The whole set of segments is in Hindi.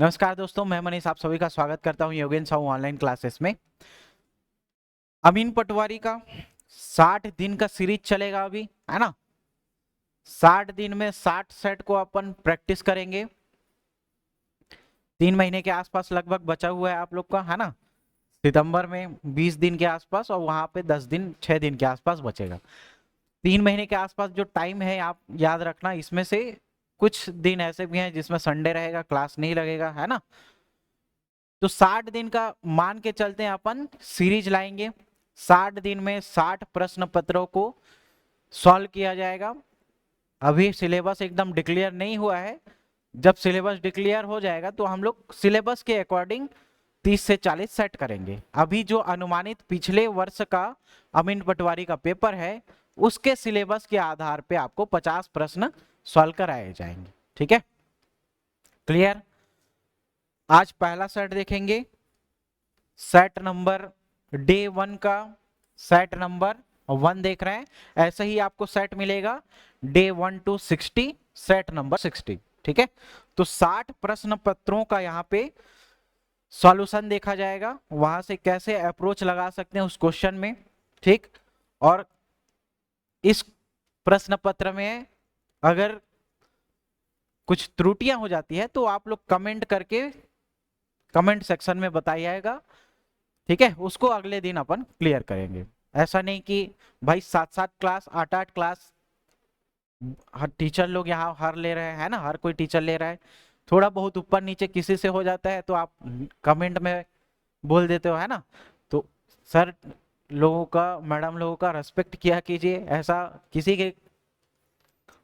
नमस्कार दोस्तों, मैं मनीष आप सभी का स्वागत करता हूं योगेन साहू ऑनलाइन क्लासेस में। अमीन पटवारी का 60 दिन का सीरीज चलेगा अभी, है ना। 60 दिन में 60 सेट को अपन प्रैक्टिस करेंगे। 3 महीने के आसपास लगभग बचा हुआ है आप लोग का, है ना। सितंबर में 20 दिन के आसपास और वहां पे 10 दिन 6 दिन के आसपास बचेगा। 3 महीने के आसपास जो टाइम है आप याद रखना, इसमें से कुछ दिन ऐसे भी हैं जिसमें संडे रहेगा, क्लास नहीं लगेगा, है ना। तो 60 दिन का मान के चलते हैं, अपन सीरीज लाएंगे। 60 दिन में 60 प्रश्न पत्रों को सॉल्व किया जाएगा। अभी सिलेबस एकदम डिक्लेयर नहीं हुआ है। जब सिलेबस डिक्लेयर हो जाएगा तो हम लोग सिलेबस के अकॉर्डिंग 30 से 40 सेट करेंगे। अभी जो अनुमानित पिछले वर्ष का अमीन पटवारी का पेपर है, उसके सिलेबस के आधार पे आपको 50 प्रश्न सॉल्व कराए जाएंगे। ठीक है, क्लियर। आज पहला सेट देखेंगे, सेट नंबर डे 1 का सेट नंबर 1 देख रहे हैं। ऐसे ही आपको सेट मिलेगा डे 1 to 60, सेट नंबर 60। ठीक है, तो 60 प्रश्न पत्रों का यहाँ पे सॉल्यूशन देखा जाएगा, वहां से कैसे अप्रोच लगा सकते हैं उस क्वेश्चन में। ठीक, और इस प्रश्न पत्र में अगर कुछ त्रुटियां हो जाती है तो आप लोग कमेंट करके कमेंट सेक्शन में बताइएगा। ठीक है, उसको अगले दिन अपन क्लियर करेंगे। ऐसा नहीं कि भाई 7-7 क्लास 8-8 क्लास हर टीचर लोग यहाँ हर ले रहे हैं, है ना। हर कोई टीचर ले रहा है, थोड़ा बहुत ऊपर नीचे किसी से हो जाता है तो आप कमेंट में बोल देते हो, है ना। तो सर लोगों का, मैडम लोगों का रेस्पेक्ट किया कीजिए, ऐसा किसी के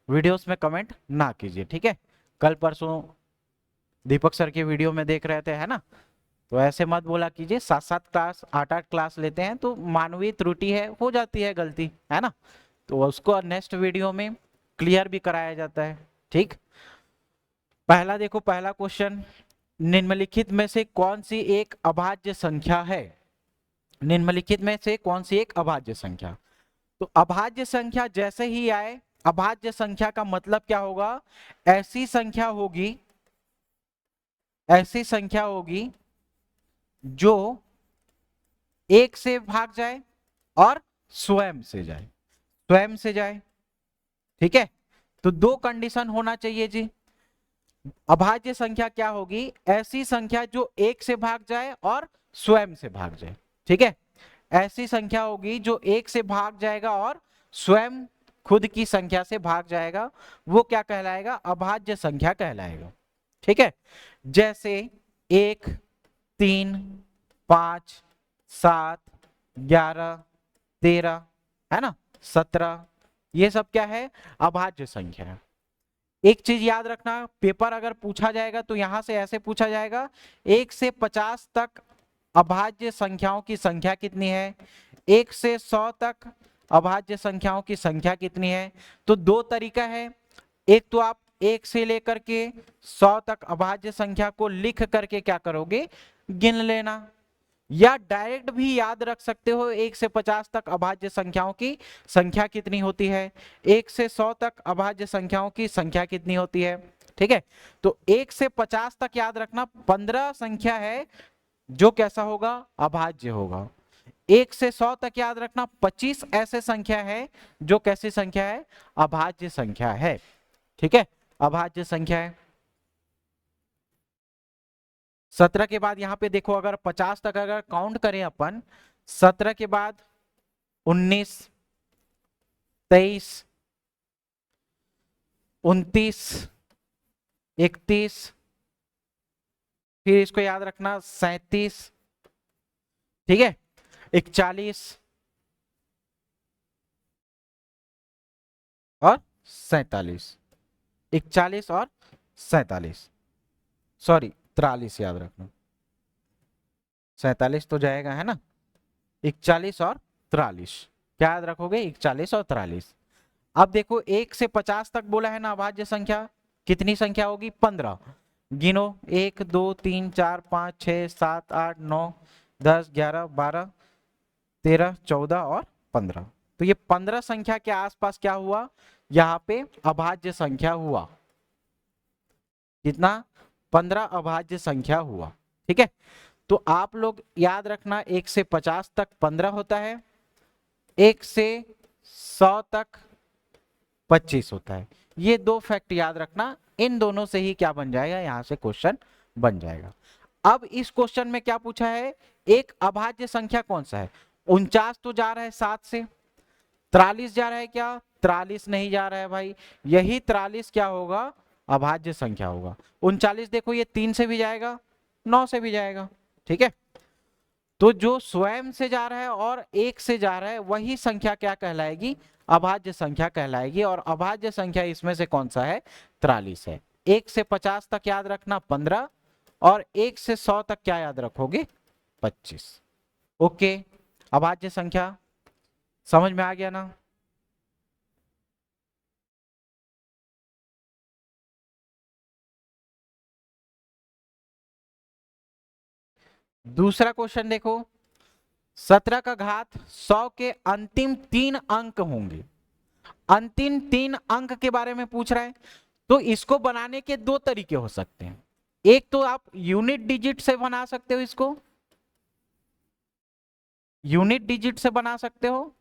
वीडियोस में कमेंट ना कीजिए। ठीक है, कल परसों दीपक सर के वीडियो में देख रहे थे, है ना। तो ऐसे मत बोला कीजिए, 7-7 क्लास 8-8 क्लास लेते हैं तो मानवीय त्रुटि है, हो जाती है गलती, है ना। तो उसको नेक्स्ट वीडियो में क्लियर भी कराया जाता है। ठीक, पहला देखो, पहला क्वेश्चन, निम्नलिखित में से कौन सी एक अभाज्य संख्या है। निम्नलिखित में से कौन सी एक अभाज्य संख्या। तो अभाज्य संख्या जैसे ही आए, अभाज्य संख्या का मतलब क्या होगा, ऐसी संख्या होगी, ऐसी संख्या होगी जो एक से भाग जाए और स्वयं से जाए, स्वयं से जाए। ठीक है, तो दो कंडीशन होना चाहिए जी। अभाज्य संख्या क्या होगी, ऐसी संख्या जो एक से भाग जाए और स्वयं से भाग जाए। ठीक है, ऐसी संख्या होगी जो एक से भाग जाएगा और स्वयं खुद की संख्या से भाग जाएगा, वो क्या कहलाएगा, अभाज्य संख्या कहलाएगा। ठीक है, जैसे 1, 3, 5, 7, 11, 13, है ना, 17, ये सब क्या है, अभाज्य संख्या है। एक चीज याद रखना, पेपर अगर पूछा जाएगा तो यहां से ऐसे पूछा जाएगा, 1 से 50 तक अभाज्य संख्याओं की संख्या कितनी है, 1 से 100 तक अभाज्य संख्याओं की संख्या कितनी है। तो दो तरीका है, एक तो आप 1 से लेकर के 100 तक अभाज्य संख्या को लिख करके क्या करोगे, गिन लेना, या डायरेक्ट भी याद रख सकते हो 1 से 50 तक अभाज्य संख्याओं की संख्या कितनी होती है, 1 से 100 तक अभाज्य संख्याओं की संख्या कितनी होती है। ठीक है, तो 1 से 50 तक याद रखना 15 संख्या है जो कैसा होगा, अभाज्य होगा। 1 से 100 तक याद रखना 25 ऐसे संख्या है जो कैसी संख्या है, अभाज्य संख्या है। ठीक है, अभाज्य संख्या है। 17 के बाद यहां पे देखो, अगर 50 तक अगर काउंट करें अपन, 17 के बाद 19, 23, 29, 31, फिर इसको याद रखना 37, ठीक है, 41 और 47, 41 और 47, सॉरी 43 याद रखना, 47 तो जाएगा, है ना। 41 और 43, क्या याद रखोगे, 41 और 43। अब देखो 1 से 50 तक बोला है ना अभाज्य संख्या, कितनी संख्या होगी, 15। गिनो, 1 2 3 4 5 6 7 8 9 10 11 12 13 14 और 15। तो ये 15 संख्या के आसपास क्या हुआ, यहाँ पे अभाज्य संख्या हुआ। कितना, 15 अभाज्य संख्या हुआ। ठीक है, तो आप लोग याद रखना 1 से 50 तक 15 होता है, 1 से 100 तक 25 होता है। ये दो फैक्ट याद रखना, इन दोनों से ही क्या बन जाएगा, यहां से क्वेश्चन बन जाएगा। अब इस क्वेश्चन में क्या पूछा है, एक अभाज्य संख्या कौन सा है। 49 तो जा रहा है 7 से, 43 जा रहा है क्या, 43 नहीं जा रहा है भाई, यही 43 क्या होगा, अभाज्य संख्या होगा। 39 देखो ये 3 से भी जाएगा, 9 से भी जाएगा। ठीक है, तो जो स्वयं से जा रहा है और 1 से जा रहा है वही संख्या क्या कहलाएगी, अभाज्य संख्या कहलाएगी। और अभाज्य संख्या इसमें से कौन सा है, 43 है। 1 से 50 तक याद रखना 15, और 1 से 100 तक क्या याद रखोगे, 25। ओके, अभाज्य संख्या समझ में आ गया ना। दूसरा क्वेश्चन देखो, 17 का घात 100 के अंतिम 3 अंक होंगे। अंतिम 3 अंक के बारे में पूछ रहा है, तो इसको बनाने के दो तरीके हो सकते हैं। एक तो आप यूनिट डिजिट से बना सकते हो, इसको यूनिट डिजिट से बना सकते हो,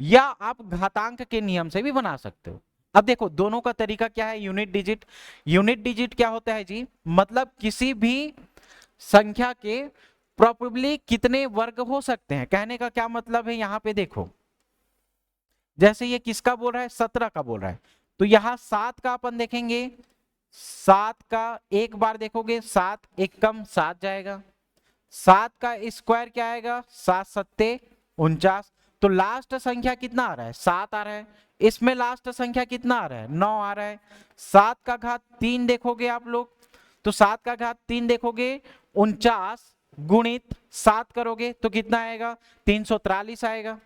या आप घातांक के नियम से भी बना सकते हो। अब देखो दोनों का तरीका क्या है। यूनिट डिजिट क्या होता है जी, मतलब किसी भी संख्या के प्रोबेबली कितने वर्ग हो सकते हैं, कहने का क्या मतलब है। यहां पे देखो, जैसे ये किसका बोल रहा है, 17 का बोल रहा है, तो यहां 7 का अपन देखेंगे, 7 का एक बार देखोगे, 7 एकम 7 जाएगा, 7 का स्क्वायर क्या आएगा, 7 सत्ते 49। तो लास्ट संख्या कितना आ रहा है, 7 आ रहा है। इसमें लास्ट संख्या कितना आ रहा है, 9 आ रहा है। 7 का घात 3 देखोगे आप लोग, तो 7 का घात 3 देखोगे, 49 गुणित 7 करोगे तो कितना आएगा, 343 आएगा।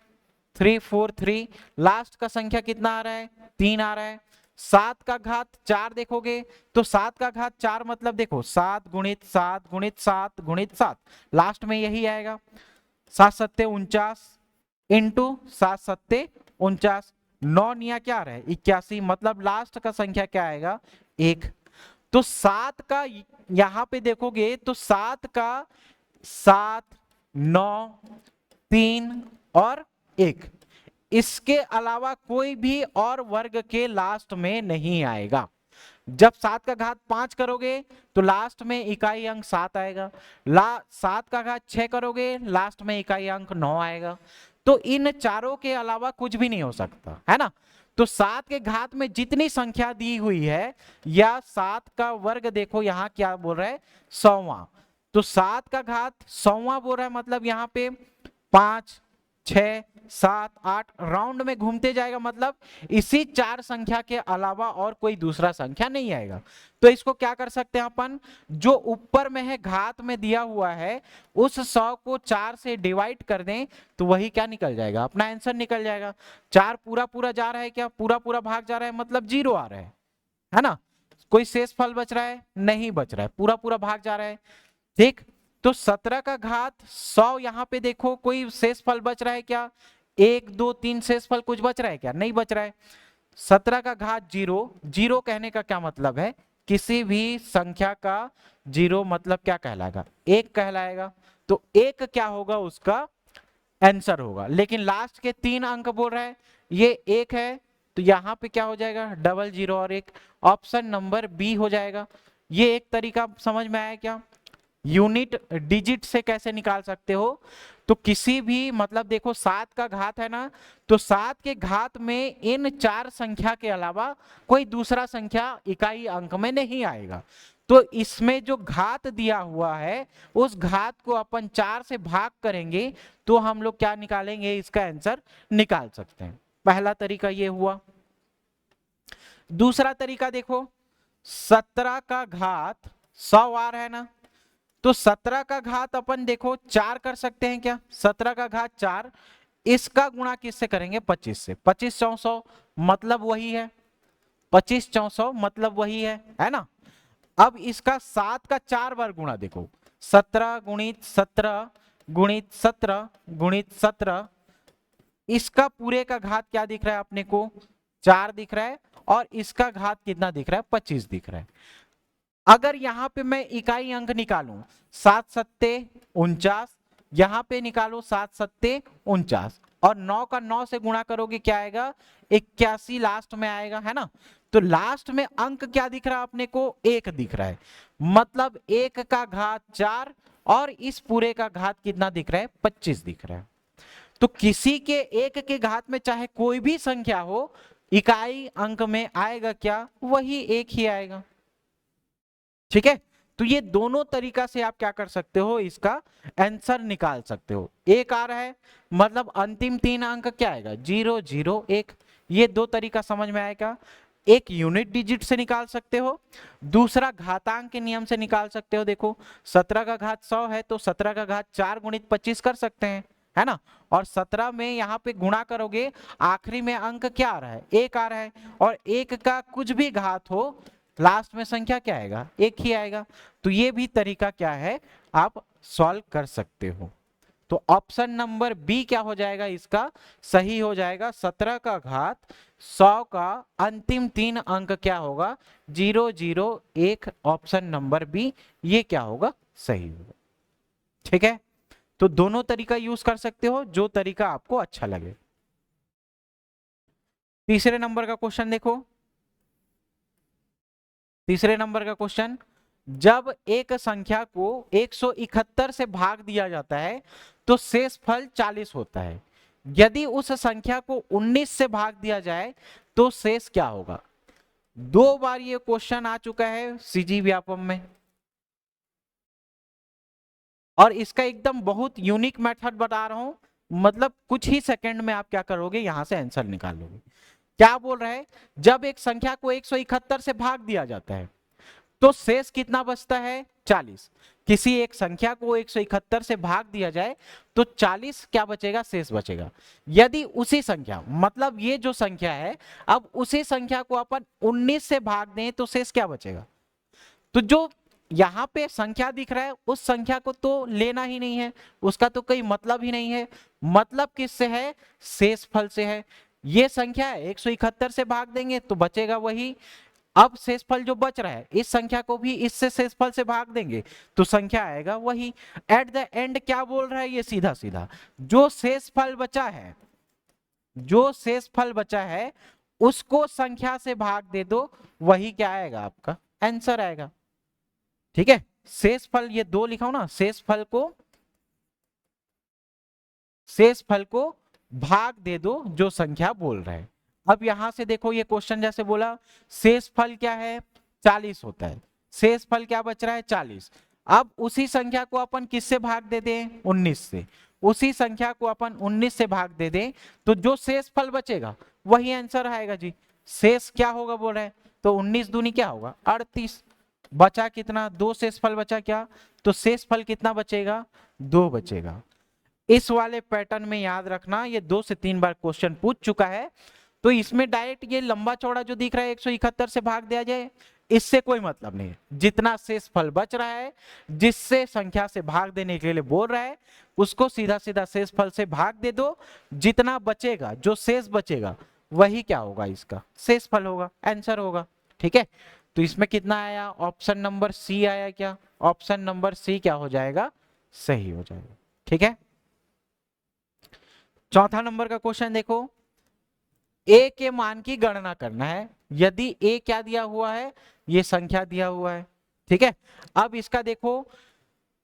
343, लास्ट का संख्या कितना आ रहा है, 3 आ रहा है। 7 का घात 4 देखोगे, तो 7 का घात 4 मतलब देखो 7 गुणित 7 गुणित 7 गुणित 7, लास्ट में यही आएगा। 7 सत्ते 49 इंटू 7 सत्ते 49, 9 निया क्या आ रहा है, 81, मतलब लास्ट का संख्या क्या आएगा, 1। तो 7 का यहां पे देखोगे तो 7 का 7, 9, 3 और 1, इसके अलावा कोई भी और वर्ग के लास्ट में नहीं आएगा। जब 7 का घात 5 करोगे तो लास्ट में इकाई अंक 7 आएगा। 7 का घात 6 करोगे, लास्ट में इकाई अंक 9 आएगा। तो इन चारों के अलावा कुछ भी नहीं हो सकता, है ना। तो 7 के घात में जितनी संख्या दी हुई है, या 7 का वर्ग देखो यहां क्या बोल रहा है, 100वां। तो 7 का घात 100वां बोल रहा है, मतलब यहां पे 5, 6, 7, 8 राउंड में घूमते जाएगा, मतलब इसी 4 संख्या के अलावा और कोई दूसरा संख्या नहीं आएगा। तो इसको क्या कर सकते हैं अपन, जो ऊपर में है घात में दिया हुआ है, उस 100 को 4 से डिवाइड कर दें तो वही क्या निकल जाएगा, अपना आंसर निकल जाएगा। 4 पूरा पूरा जा रहा है क्या, पूरा पूरा भाग जा रहा है, मतलब 0 आ रहा है ना। कोई शेष फल बच रहा है, नहीं बच रहा है, पूरा पूरा भाग जा रहा है। ठीक, तो 17 का घात 100, यहां पे देखो कोई शेष फल बच रहा है क्या, 1, 2, 3 शेष फल कुछ बच रहा है क्या, नहीं बच रहा है। 17 का घात 0, 0 कहने का क्या मतलब है, किसी भी संख्या का 0 मतलब क्या कहलाएगा, 1 कहलाएगा। तो 1 क्या होगा, उसका आंसर होगा। लेकिन लास्ट के 3 अंक बोल रहा है, ये 1 है, तो यहां पे क्या हो जाएगा, डबल 0 और 1, ऑप्शन नंबर बी हो जाएगा। ये एक तरीका समझ में आया क्या, यूनिट डिजिट से कैसे निकाल सकते हो। तो किसी भी, मतलब देखो 7 का घात है ना, तो 7 के घात में इन 4 संख्या के अलावा कोई दूसरा संख्या इकाई अंक में नहीं आएगा। तो इसमें जो घात दिया हुआ है, उस घात को अपन 4 से भाग करेंगे तो हम लोग क्या निकालेंगे, इसका आंसर निकाल सकते हैं। पहला तरीका ये हुआ। दूसरा तरीका देखो, 17 का घात 100 आ रहा है ना, तो 17 का घात अपन देखो 4 कर सकते हैं क्या, 17 का घात 4, इसका गुणा किससे करेंगे, 25 से। 25 400 मतलब वही है, 25 400 मतलब वही है ना। अब इसका 7 का 4 बार गुणा देखो, 17 गुणित 17 गुणित 17 गुणित 17, इसका पूरे का घात क्या दिख रहा है अपने को, 4 दिख रहा है, और इसका घात कितना दिख रहा है, 25 दिख रहा है। अगर यहां पे मैं इकाई अंक निकालूं 7 सत्ते 49, यहां पे निकालो 7 सत्ते 49 और 9 का 9 से गुणा करोगे क्या आएगा 81 लास्ट में आएगा, है ना। तो लास्ट में अंक क्या दिख रहा है अपने को, 1 दिख रहा है, मतलब 1 का घात 4 और इस पूरे का घात कितना दिख रहा है 25 दिख रहा है। तो किसी के 1 के घात में चाहे कोई भी संख्या हो, इकाई अंक में आएगा क्या, वही 1 ही आएगा। ठीक है, तो ये दोनों तरीका से आप क्या कर सकते हो, इसका आंसर निकाल सकते हो। एक आ रहा है मतलब अंतिम 3 अंक क्या आएगा 0 0 1, ये दो तरीका समझ में आएगा। एक यूनिट डिजिट से निकाल सकते हो, दूसरा घातांक के नियम से निकाल सकते हो। देखो 17 का घात 100 है तो 17 का घात 4 गुणित 25 कर सकते हैं, है ना। और 17 में यहाँ पे गुणा करोगे, आखिरी में अंक क्या आ रहा है 1 आ रहा है, और 1 का कुछ भी घात हो लास्ट में संख्या क्या आएगा 1 ही आएगा। तो ये भी तरीका क्या है आप सॉल्व कर सकते हो। तो ऑप्शन नंबर बी क्या हो जाएगा, इसका सही हो जाएगा। 17 का घात 100 का अंतिम 3 अंक क्या होगा 0 0 1, ऑप्शन नंबर बी ये क्या होगा सही होगा। ठीक है, तो दोनों तरीका यूज कर सकते हो, जो तरीका आपको अच्छा लगे। तीसरे नंबर का क्वेश्चन देखो, तीसरे नंबर का क्वेश्चन, जब एक संख्या को 171 से भाग दिया जाता है तो शेष फल 40 होता है। यदि उस संख्या को 19 से भाग दिया जाए तो शेष क्या होगा। 2 बार ये क्वेश्चन आ चुका है सीजी व्यापम में, और इसका एकदम बहुत यूनिक मेथड बता रहा हूं, मतलब कुछ ही सेकंड में आप क्या करोगे यहां से आंसर निकाल लोगे। क्या बोल रहा है, जब एक संख्या को 171 से भाग दिया जाता है तो शेष कितना बचता है 40। किसी एक संख्या को 171 से भाग दिया जाए तो 40 क्या बचेगा शेष बचेगा। यदि उसी संख्या, मतलब ये जो संख्या है, अब उसी संख्या को अपन 19 से भाग दें तो शेष क्या बचेगा। तो जो यहां पे संख्या दिख रहा है उस संख्या को तो लेना ही नहीं है, उसका तो कोई मतलब ही नहीं है। मतलब किससे है, शेष फल से है। ये संख्या है 171 से भाग देंगे तो बचेगा वही, अब शेषफल जो बच रहा है इस संख्या को भी इससे शेषफल से भाग देंगे तो संख्या आएगा वही। एट द एंड क्या बोल रहा है ये, सीधा सीधा जो शेषफल बचा है, जो शेषफल बचा है उसको संख्या से भाग दे दो, वही क्या आएगा आपका आंसर आएगा। ठीक है, शेषफल ये 2 लिखा हूं ना, शेषफल को भाग दे दो जो संख्या बोल रहा है। अब यहां से देखो ये क्वेश्चन जैसे बोला शेषफल क्या है 40 होता है, शेषफल क्या बच रहा है 40। अब उसी संख्या को अपन किससे भाग दे दें 19 से, उसी संख्या को अपन 19 से भाग दे दें तो जो शेषफल बचेगा वही आंसर आएगा जी। शेष क्या होगा बोल रहे हैं, तो 19 दूनी क्या होगा 38, बचा कितना 2 शेषफल बचा क्या, तो शेषफल कितना बचेगा 2 बचेगा। इस वाले पैटर्न में याद रखना, ये 2 से 3 बार क्वेश्चन पूछ चुका है। तो इसमें डायरेक्ट ये लंबा चौड़ा जो दिख रहा है 171 से भाग दिया जाए, इससे कोई मतलब नहीं है। जितना शेष फल बच रहा है, जिससे संख्या से भाग देने के लिए बोल रहा है, उसको सीधा सीधा शेष फल से भाग दे दो। जितना बचेगा, जो शेष बचेगा वही क्या होगा, इसका शेष फल होगा, आंसर होगा। ठीक है, तो इसमें कितना आया, ऑप्शन नंबर सी आया क्या, ऑप्शन नंबर सी क्या हो जाएगा सही हो जाएगा। ठीक है, चौथा नंबर का क्वेश्चन देखो, ए के मान की गणना करना है। यदि ए क्या दिया हुआ है, ये संख्या दिया हुआ है। ठीक है, अब इसका देखो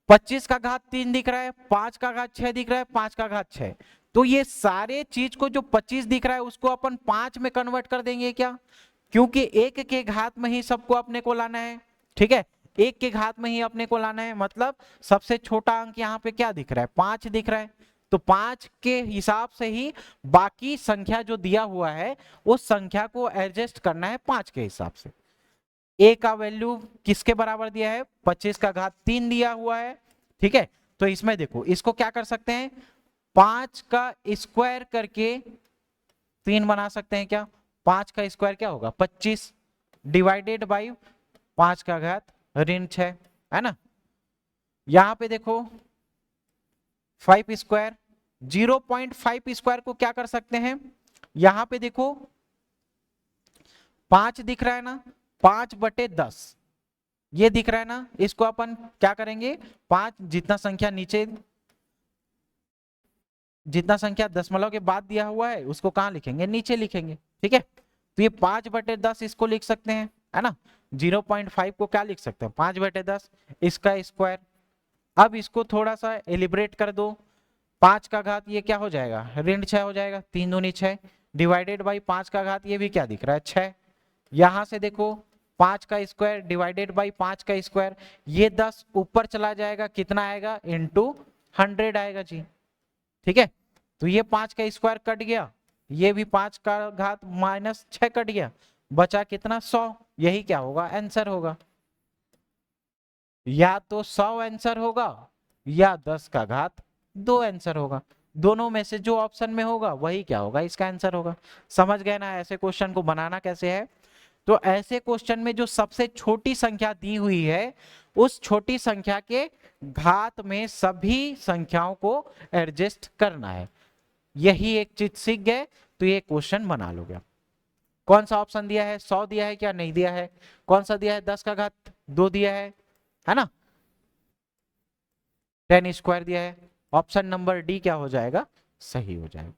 25 का घात 3 दिख रहा है, 5 का घात 6 दिख रहा है, 5 का घात 6। तो ये सारे चीज को जो 25 दिख रहा है उसको अपन 5 में कन्वर्ट कर देंगे क्या, क्योंकि 1 के घात में ही सबको अपने को लाना है। ठीक है, 1 के घात में ही अपने को लाना है, मतलब सबसे छोटा अंक यहाँ पे क्या दिख रहा है 5 दिख रहा है। तो 5 के हिसाब से ही बाकी संख्या जो दिया हुआ है उस संख्या को एडजस्ट करना है 5 के हिसाब से। ए का वैल्यू किसके बराबर दिया है 25 का घात 3 दिया हुआ है। ठीक है, तो इसमें देखो इसको क्या कर सकते हैं, 5 का स्क्वायर करके 3 बना सकते हैं क्या, 5 का स्क्वायर क्या होगा 25 डिवाइडेड बाई 5 का घात ऋण 6, है ना। यहां पे देखो 5 स्क्वायर, 0.5 स्क्वायर को क्या कर सकते हैं, यहां पे देखो 5 दिख रहा है ना, 5/10 ये दिख रहा है ना, इसको अपन क्या करेंगे, 5 जितना संख्या दशमलव के बाद दिया हुआ है उसको कहाँ लिखेंगे, नीचे लिखेंगे। ठीक है, तो ये 5/10 इसको लिख सकते हैं, है ना। 0.5 को क्या लिख सकते हैं, 5/10 इसका स्क्वायर। अब इसको थोड़ा सा एलिब्रेट कर दो, 5 का घात ये क्या हो जाएगा, ऋण 6 हो जाएगा, 3 दूनी 6 डिवाइडेड बाई 5 का घात ये भी क्या दिख रहा है 6। यहां से देखो 5 का स्क्वायर डिवाइडेड बाई 5 का स्क्वायर, ये 10 ऊपर चला जाएगा, कितना आएगा, इंटू 100 आएगा जी। ठीक है, तो ये 5 का स्क्वायर कट गया, ये भी 5 का घात -6 कट गया, बचा कितना 100। यही क्या होगा, आंसर होगा। या तो 100 आंसर होगा या 10 का घात 2 आंसर होगा, दोनों में से जो ऑप्शन में होगा वही क्या होगा, इसका आंसर होगा। समझ गए ना ऐसे क्वेश्चन को बनाना कैसे है। तो ऐसे क्वेश्चन में जो सबसे छोटी संख्या दी हुई है उस छोटी संख्या के घात में सभी संख्याओं को एडजस्ट करना है, यही एक चीज सीख गए तो ये क्वेश्चन बना लोगे। कौन सा ऑप्शन दिया है, 100 दिया है क्या, नहीं दिया है। कौन सा दिया है, 10 का घात 2 दिया है ना, 10 स्क्वायर दिया है। ऑप्शन नंबर डी क्या हो जाएगा, सही हो जाएगा।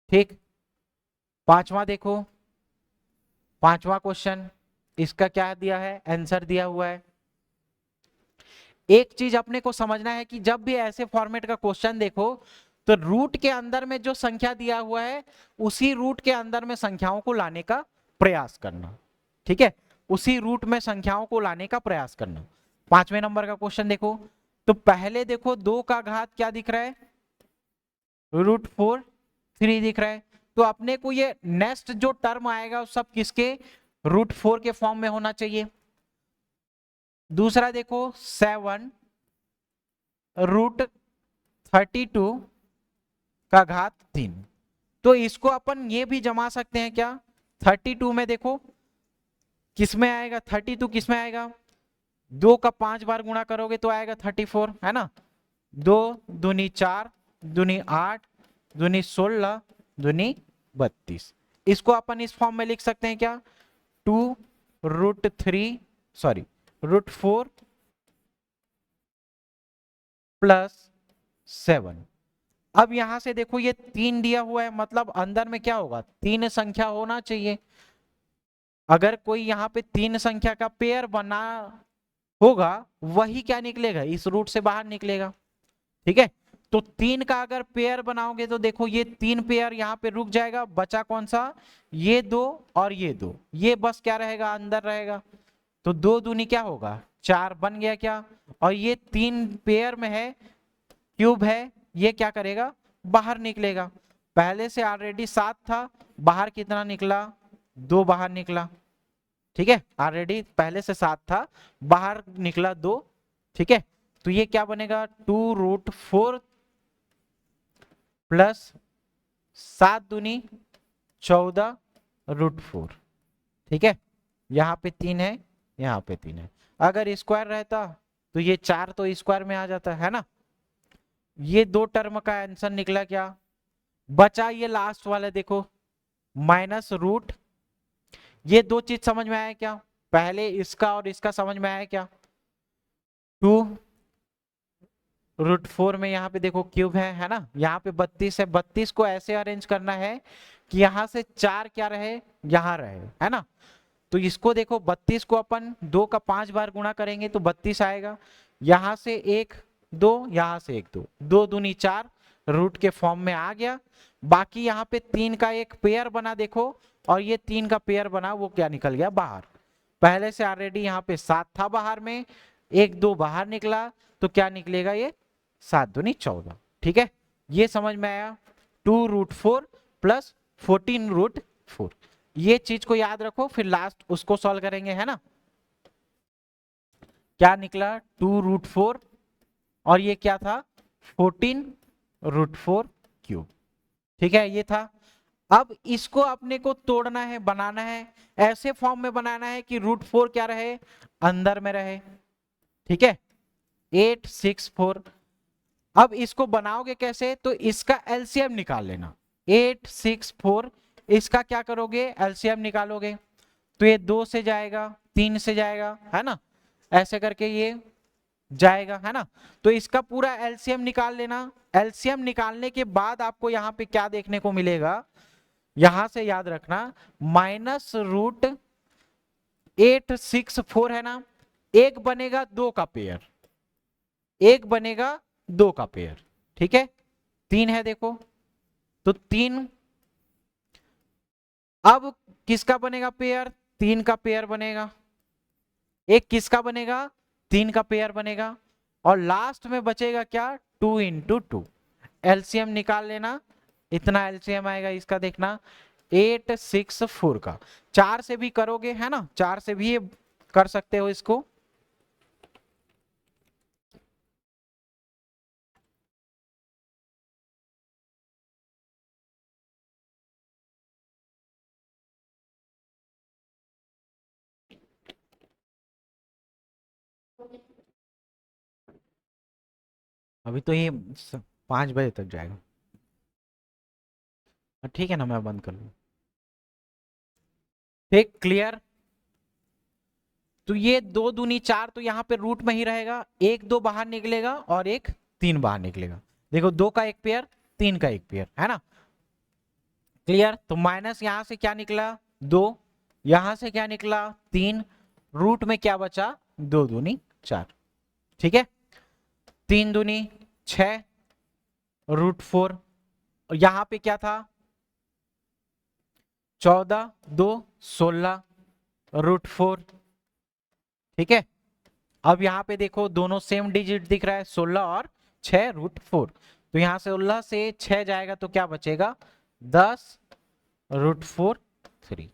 ठीक, पांचवा देखो, पांचवा क्वेश्चन, इसका क्या दिया है, आंसर दिया हुआ है। एक चीज अपने को समझना है कि जब भी ऐसे फॉर्मेट का क्वेश्चन देखो तो रूट के अंदर में जो संख्या दिया हुआ है उसी रूट के अंदर में संख्याओं को लाने का प्रयास करना। ठीक है, उसी रूट में संख्याओं को लाने का प्रयास करना। 5वें नंबर का क्वेश्चन देखो, तो पहले देखो 2 का घात क्या दिख रहा है, √4 3 दिख रहा है, तो अपने को ये नेक्स्ट जो टर्म आएगा सब किसके, √4 के फॉर्म में होना चाहिए। दूसरा देखो 7 √32 का घात 3, तो इसको अपन ये भी जमा सकते हैं क्या, 32 में देखो किसमें आएगा, 32 किसमें आएगा, 2 का 5 बार गुणा करोगे तो आएगा 34, है ना। 2 दूनी 4 दूनी 8 दूनी 16 दूनी 32, इसको अपन इस फॉर्म में लिख सकते हैं क्या, 2√4 प्लस 7। अब यहां से देखो ये 3 दिया हुआ है, मतलब अंदर में क्या होगा, 3 संख्या होना चाहिए। अगर कोई यहाँ पे 3 संख्या का पेयर बना होगा वही क्या निकलेगा, इस रूट से बाहर निकलेगा। ठीक है, तो 3 का अगर पेयर बनाओगे तो देखो ये 3 पेयर यहाँ पे रुक जाएगा, बचा कौन सा, ये 2 और ये 2, ये बस क्या रहेगा, अंदर रहेगा। तो 2 दूनी क्या होगा 4 बन गया क्या, और ये 3 पेयर में है, क्यूब है, ये क्या करेगा, बाहर निकलेगा। पहले से ऑलरेडी 7 था, बाहर कितना निकला, 2 बाहर निकला। ठीक है, ऑलरेडी पहले से 7 था, बाहर निकला 2। ठीक है, तो ये क्या बनेगा, 2√4 प्लस 7 दूनी 14√4। ठीक है, यहाँ पे 3 है, यहाँ पे 3 है, अगर स्क्वायर रहता तो ये 4 तो स्क्वायर में आ जाता है ना। ये 2 टर्म का आंसर निकला क्या, बचा ये लास्ट वाला देखो -रूट। ये 2 चीज समझ में आया क्या, पहले इसका और इसका समझ में आया क्या, 2√4 में यहाँ पे देखो क्यूब है ना, यहाँ पे 32 है, 32 को ऐसे अरेंज करना है कि यहाँ से 4 क्या रहे, यहाँ रहे, है ना। तो इसको देखो 32 को अपन 2 का 5 बार गुणा करेंगे तो 32 आएगा, यहां से 1 2, यहां से 1 2, 2 दूनी 4 रूट के फॉर्म में आ गया। बाकी यहाँ पे 3 का एक पेयर बना देखो, और ये 3 का पेयर बना वो क्या निकल गया बाहर। पहले से ऑलरेडी यहाँ पे 7 था बाहर में, 1 2 बाहर निकला, तो क्या निकलेगा ये 7 दूनी 14। ठीक है, ये समझ में आया, 2√4 प्लस 14√4, ये चीज को याद रखो, फिर लास्ट उसको सॉल्व करेंगे, है ना। क्या निकला, 2√4 और ये क्या था 14√4 क्यूब। ठीक है, ये था। अब इसको अपने को तोड़ना है, बनाना है, ऐसे फॉर्म में बनाना है कि √4 क्या रहे, अंदर में रहे। ठीक है, 864। अब इसको बनाओगे कैसे, तो इसका एलसीएम निकाल लेना, 864 इसका क्या करोगे, एलसीएम निकालोगे, तो ये 2 से जाएगा, 3 से जाएगा, है ना, ऐसे करके ये जाएगा, है ना। तो इसका पूरा एलसीएम निकाल लेना। एलसीएम निकालने के बाद आपको यहाँ पे क्या देखने को मिलेगा, यहां से याद रखना -√864 है ना, एक बनेगा 2 का पेयर, एक बनेगा 2 का पेयर, ठीक है। 3 है देखो, तो 3, अब किसका बनेगा पेयर, 3 का पेयर बनेगा, एक किसका बनेगा, 3 का पेयर बनेगा, और लास्ट में बचेगा क्या, 2 इंटू 2। एलसीएम निकाल लेना, इतना एलसीएम आएगा इसका, देखना 864 का। 4 से भी करोगे, है ना, 4 से भी कर सकते हो इसको। अभी तो ये 5 बजे तक जाएगा, ठीक है ना, मैं बंद कर लूँ, ठीक, क्लियर। तो ये 2 दूनी 4, तो यहाँ पे रूट में ही रहेगा, 1 2 बाहर निकलेगा और एक 3 बाहर निकलेगा। देखो 2 का एक पेयर, 3 का एक पेयर, है ना, क्लियर। तो माइनस यहां से क्या निकला 2, यहां से क्या निकला 3, रूट में क्या बचा 2 दूनी 4, ठीक है। 3 दूनी 6 √4, और यहां पे क्या था 14 2 16 √4, ठीक है। अब यहां पे देखो दोनों सेम डिजिट दिख रहा है, 16 और 6 √4, तो यहां से 16 से 6 जाएगा तो क्या बचेगा 10 √4 3।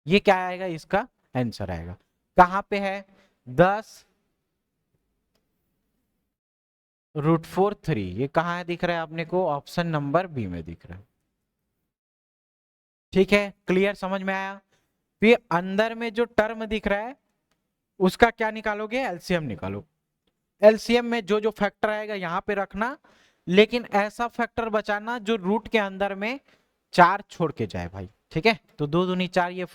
ये क्या आएगा, इसका आंसर आएगा। कहां पे है 10 √4 3, ये कहां है दिख रहा है आपने को, ऑप्शन नंबर बी में दिख रहा है, ठीक है, क्लियर, समझ में आया। फिर अंदर में जो टर्म दिख रहा है उसका क्या निकालोगे, एलसीएम निकालो। एलसीएम में जो जो फैक्टर आएगा यहां पे रखना, लेकिन ऐसा फैक्टर बचाना जो रूट के अंदर में 4 छोड़ के जाए भाई, ठीक है। तो 2 दूनी 4 ये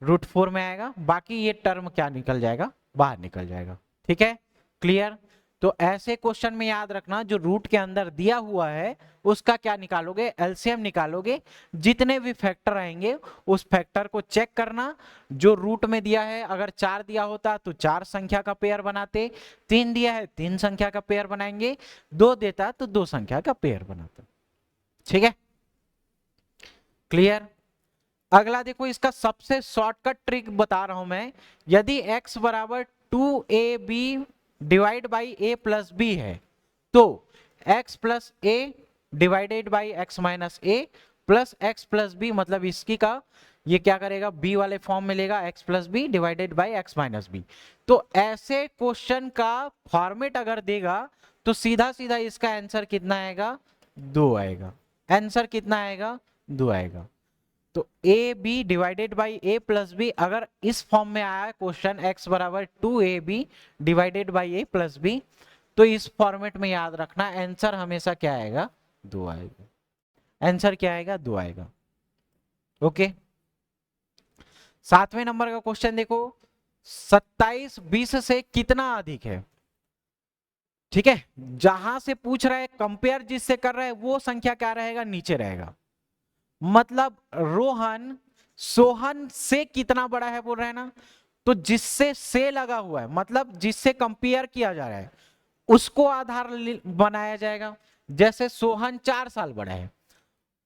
√4 में आएगा, बाकी ये टर्म क्या निकल जाएगा, बाहर निकल जाएगा, ठीक है, क्लियर। तो ऐसे क्वेश्चन में याद रखना जो रूट के अंदर दिया हुआ है उसका क्या निकालोगे, एलसीएम निकालोगे। जितने भी फैक्टर आएंगे उस फैक्टर को चेक करना, जो रूट में दिया है अगर 4 दिया होता तो 4 संख्या का पेयर बनाते, 3 दिया है 3 संख्या का पेयर बनाएंगे, 2 देता तो 2 संख्या का पेयर बनाते, ठीक है, क्लियर। अगला देखो, इसका सबसे शॉर्टकट ट्रिक बता रहा हूं मैं। यदि x बराबर 2ab divide by a plus b है, तो x plus a divided by x minus a plus x plus b, मतलब इसकी का ये क्या करेगा, b वाले फॉर्म में लेगा, x plus b divided by x minus b. तो ऐसे क्वेश्चन का फॉर्मेट अगर देगा तो सीधा सीधा इसका आंसर कितना आएगा, 2 आएगा। आंसर कितना आएगा, 2 आएगा। तो a b divided by a plus b, अगर इस फॉर्म में आया क्वेश्चन x बराबर 2ab divided by a plus b, तो इस फॉर्मेट में याद रखना आंसर हमेशा क्या आएगा, 2 आएगा। आंसर क्या आएगा, 2 आएगा, ओके। 7वें नंबर का क्वेश्चन देखो, 27 20 से कितना अधिक है, ठीक है। जहां से पूछ रहा है कंपेयर जिससे कर रहा है वो संख्या क्या रहेगा, नीचे रहेगा। मतलब रोहन सोहन से कितना बड़ा है बोल रहा है ना, तो जिससे से लगा हुआ है मतलब जिससे कंपेयर किया जा रहा है उसको आधार बनाया जाएगा। जैसे सोहन 4 साल बड़ा है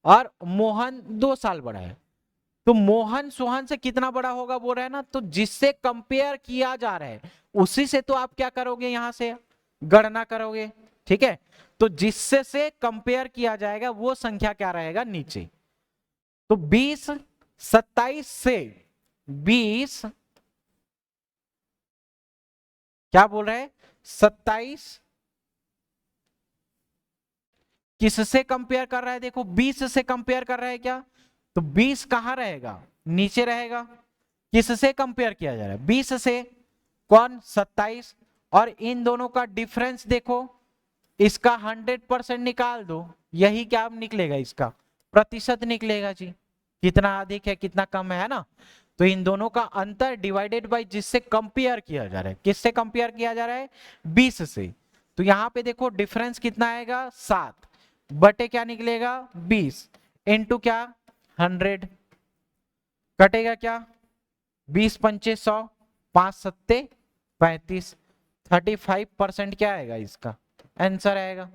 और मोहन 2 साल बड़ा है, तो मोहन सोहन से कितना बड़ा होगा बोल रहा है ना, तो जिससे कंपेयर किया जा रहा है उसी से तो आप क्या करोगे, यहां से गणना करोगे, ठीक है। तो जिससे से कंपेयर किया जाएगा वो संख्या क्या रहेगा, नीचे। तो 20 27 से 20 क्या बोल रहे हैं, 27 किससे कंपेयर कर रहा है, देखो 20 से कंपेयर कर रहा है क्या, तो 20 कहां रहेगा, नीचे रहेगा। किससे कंपेयर किया जा रहा है, 20 से, कौन 27, और इन दोनों का डिफरेंस देखो, इसका 100% निकाल दो, यही क्या निकलेगा, इसका प्रतिशत निकलेगा जी, कितना अधिक है कितना कम है ना। तो इन दोनों का अंतर डिवाइडेड बाय जिससे कंपेयर किया जा रहा है, किससे कंपेयर किया जा रहा है, 20 से। तो यहां पे देखो डिफरेंस कितना आएगा, 7 बटे क्या निकलेगा, 20 इनटू क्या, 100, कटेगा क्या, 20 पंचे 100, 5 सत्ते 35, 35% क्या आएगा इसका आंसर आएगा।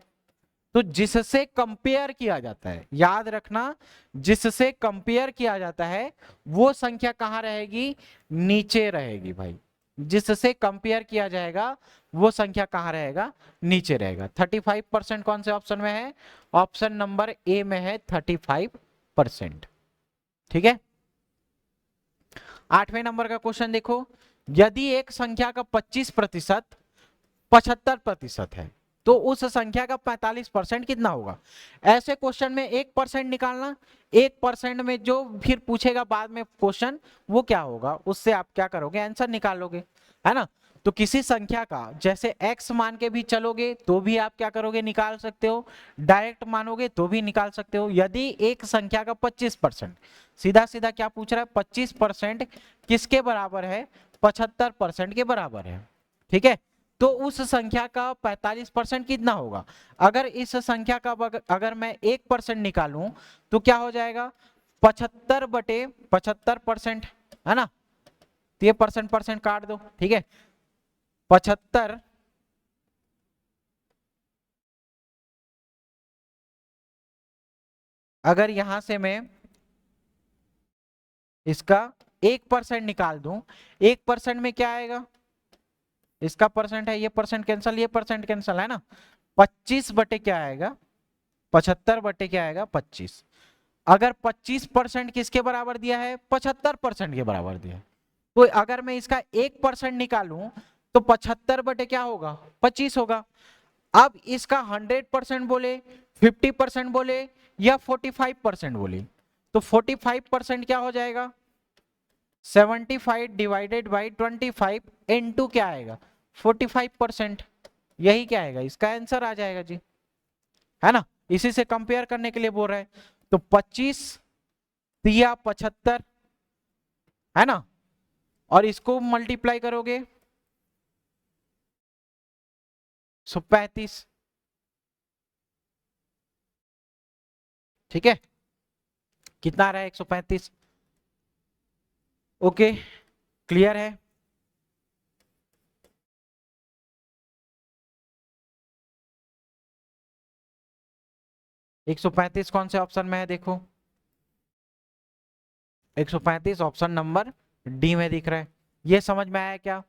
तो जिससे कंपेयर किया जाता है, याद रखना, जिससे कंपेयर किया जाता है वो संख्या कहां रहेगी, नीचे रहेगी भाई। जिससे कंपेयर किया जाएगा वो संख्या कहां रहेगा, नीचे रहेगा। 35% कौन से ऑप्शन में है, ऑप्शन नंबर ए में है 35%। ठीक है। 8वें नंबर का क्वेश्चन देखो, यदि एक संख्या का 25% 75% है तो उस संख्या का 45% कितना होगा। ऐसे क्वेश्चन में 1% निकालना, 1% में जो फिर पूछेगा बाद में क्वेश्चन वो क्या होगा, उससे आप क्या करोगे, आंसर निकालोगे, है ना। तो किसी संख्या का जैसे x मान के भी चलोगे तो भी आप क्या करोगे, निकाल सकते हो, डायरेक्ट मानोगे तो भी निकाल सकते हो। यदि एक संख्या का 25%, सीधा सीधा क्या पूछ रहा है, 25% किसके बराबर है, 75% के बराबर है। ठीक है। तो उस संख्या का 45% कितना होगा। अगर इस संख्या का अगर मैं 1% निकालूं तो क्या हो जाएगा, 75 बटे 75%, है ना। तो ये परसेंट परसेंट काट दो, ठीक है। 75 अगर यहां से मैं इसका 1% निकाल दूं, 1% में क्या आएगा, इसका परसेंट है, ये परसेंट कैंसल, ये परसेंट कैंसल, है ना। 25 बटे क्या आएगा, 75 बटे क्या आएगा, 25। अगर 25% किसके बराबर दिया है, 75% के बराबर दिया है, तो अगर मैं इसका 1% निकालूं तो 75 बटे क्या होगा, 25 होगा। अब इसका 100% बोले, 50% बोले या 45% बोले, तो 45% क्या हो जाएगा, 75 डिवाइडेड बाई 25 इनटू क्या आएगा, 45%। यही क्या आएगा, इसका आंसर आ जाएगा जी, है ना। इसी से कंपेयर करने के लिए बोल रहे हैं। तो 25 दिया 75, है ना, और इसको मल्टीप्लाई करोगे 135। ठीक है, कितना आ रहा है, 135। ओके, क्लियर है। एक सौ पैंतीस कौन से ऑप्शन में है, देखो 135 ऑप्शन नंबर डी में दिख रहा है। ये समझ में आया क्या,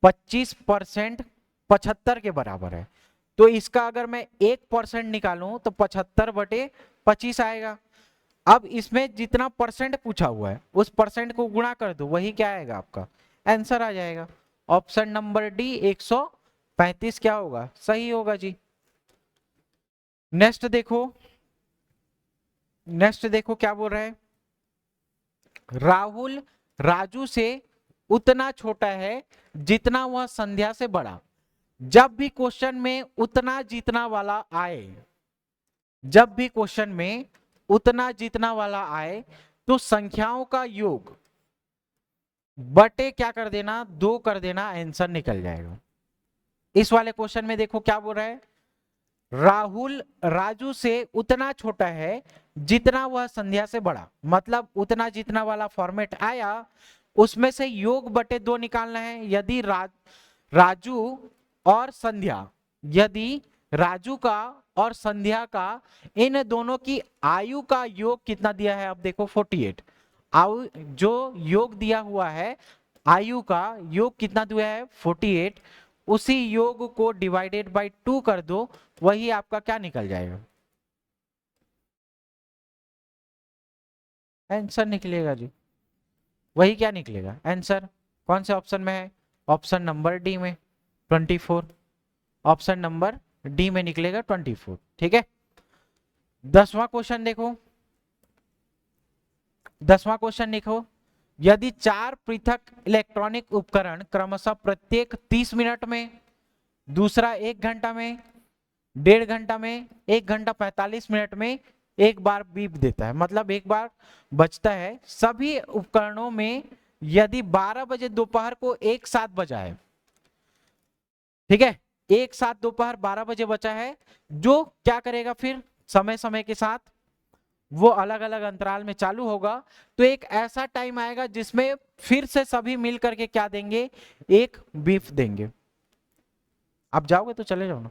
25% 75 के बराबर है, तो इसका अगर मैं 1% निकालूं तो 75 बटे 25 आएगा। अब इसमें जितना परसेंट पूछा हुआ है उस परसेंट को गुणा कर दो, वही क्या आएगा, आपका आंसर आ जाएगा। ऑप्शन नंबर डी 135 क्या होगा, सही होगा जी। नेक्स्ट देखो, नेक्स्ट देखो क्या बोल रहा है, राहुल राजू से उतना छोटा है जितना वह संध्या से बड़ा। जब भी क्वेश्चन में उतना जितना वाला आए, जब भी क्वेश्चन में उतना जितना वाला आए तो संख्याओं का योग बटे क्या कर देना, 2 कर देना, आंसर निकल जाएगा। इस वाले क्वेश्चन में देखो क्या बोल रहा है, राहुल राजू से उतना छोटा है जितना वह संध्या से बड़ा, मतलब उतना जितना वाला फॉर्मेट आया उसमें से योग बटे 2 निकालना है। यदि राजू और संध्या, यदि राजू का और संध्या का, इन दोनों की आयु का योग कितना दिया है, अब देखो 48, आयु जो योग दिया हुआ है, आयु का योग कितना दिया है 48, उसी योग को डिवाइडेड बाय 2 कर दो, वही आपका क्या निकल जाएगा, आंसर निकलेगा जी। वही क्या निकलेगा आंसर, कौन से ऑप्शन में है, ऑप्शन नंबर डी में 24, ऑप्शन नंबर डी में निकलेगा 24। ठीक है। 10वां क्वेश्चन देखो, 10वां क्वेश्चन देखो, यदि 4 पृथक इलेक्ट्रॉनिक उपकरण क्रमशः प्रत्येक 30 मिनट में, दूसरा 1 घंटा में, 1.5 घंटा में, 1 घंटा 45 मिनट में एक बार बीप देता है, मतलब एक बार बजता है, सभी उपकरणों में यदि 12 बजे दोपहर को एक साथ बजा है, ठीक है, एक साथ दोपहर 12 बजे बचा है, जो क्या करेगा फिर समय समय के साथ वो अलग अलग अंतराल में चालू होगा, तो एक ऐसा टाइम आएगा जिसमें फिर से सभी मिल करके क्या देंगे, एक बीफ देंगे। आप जाओगे तो चले जाओ ना,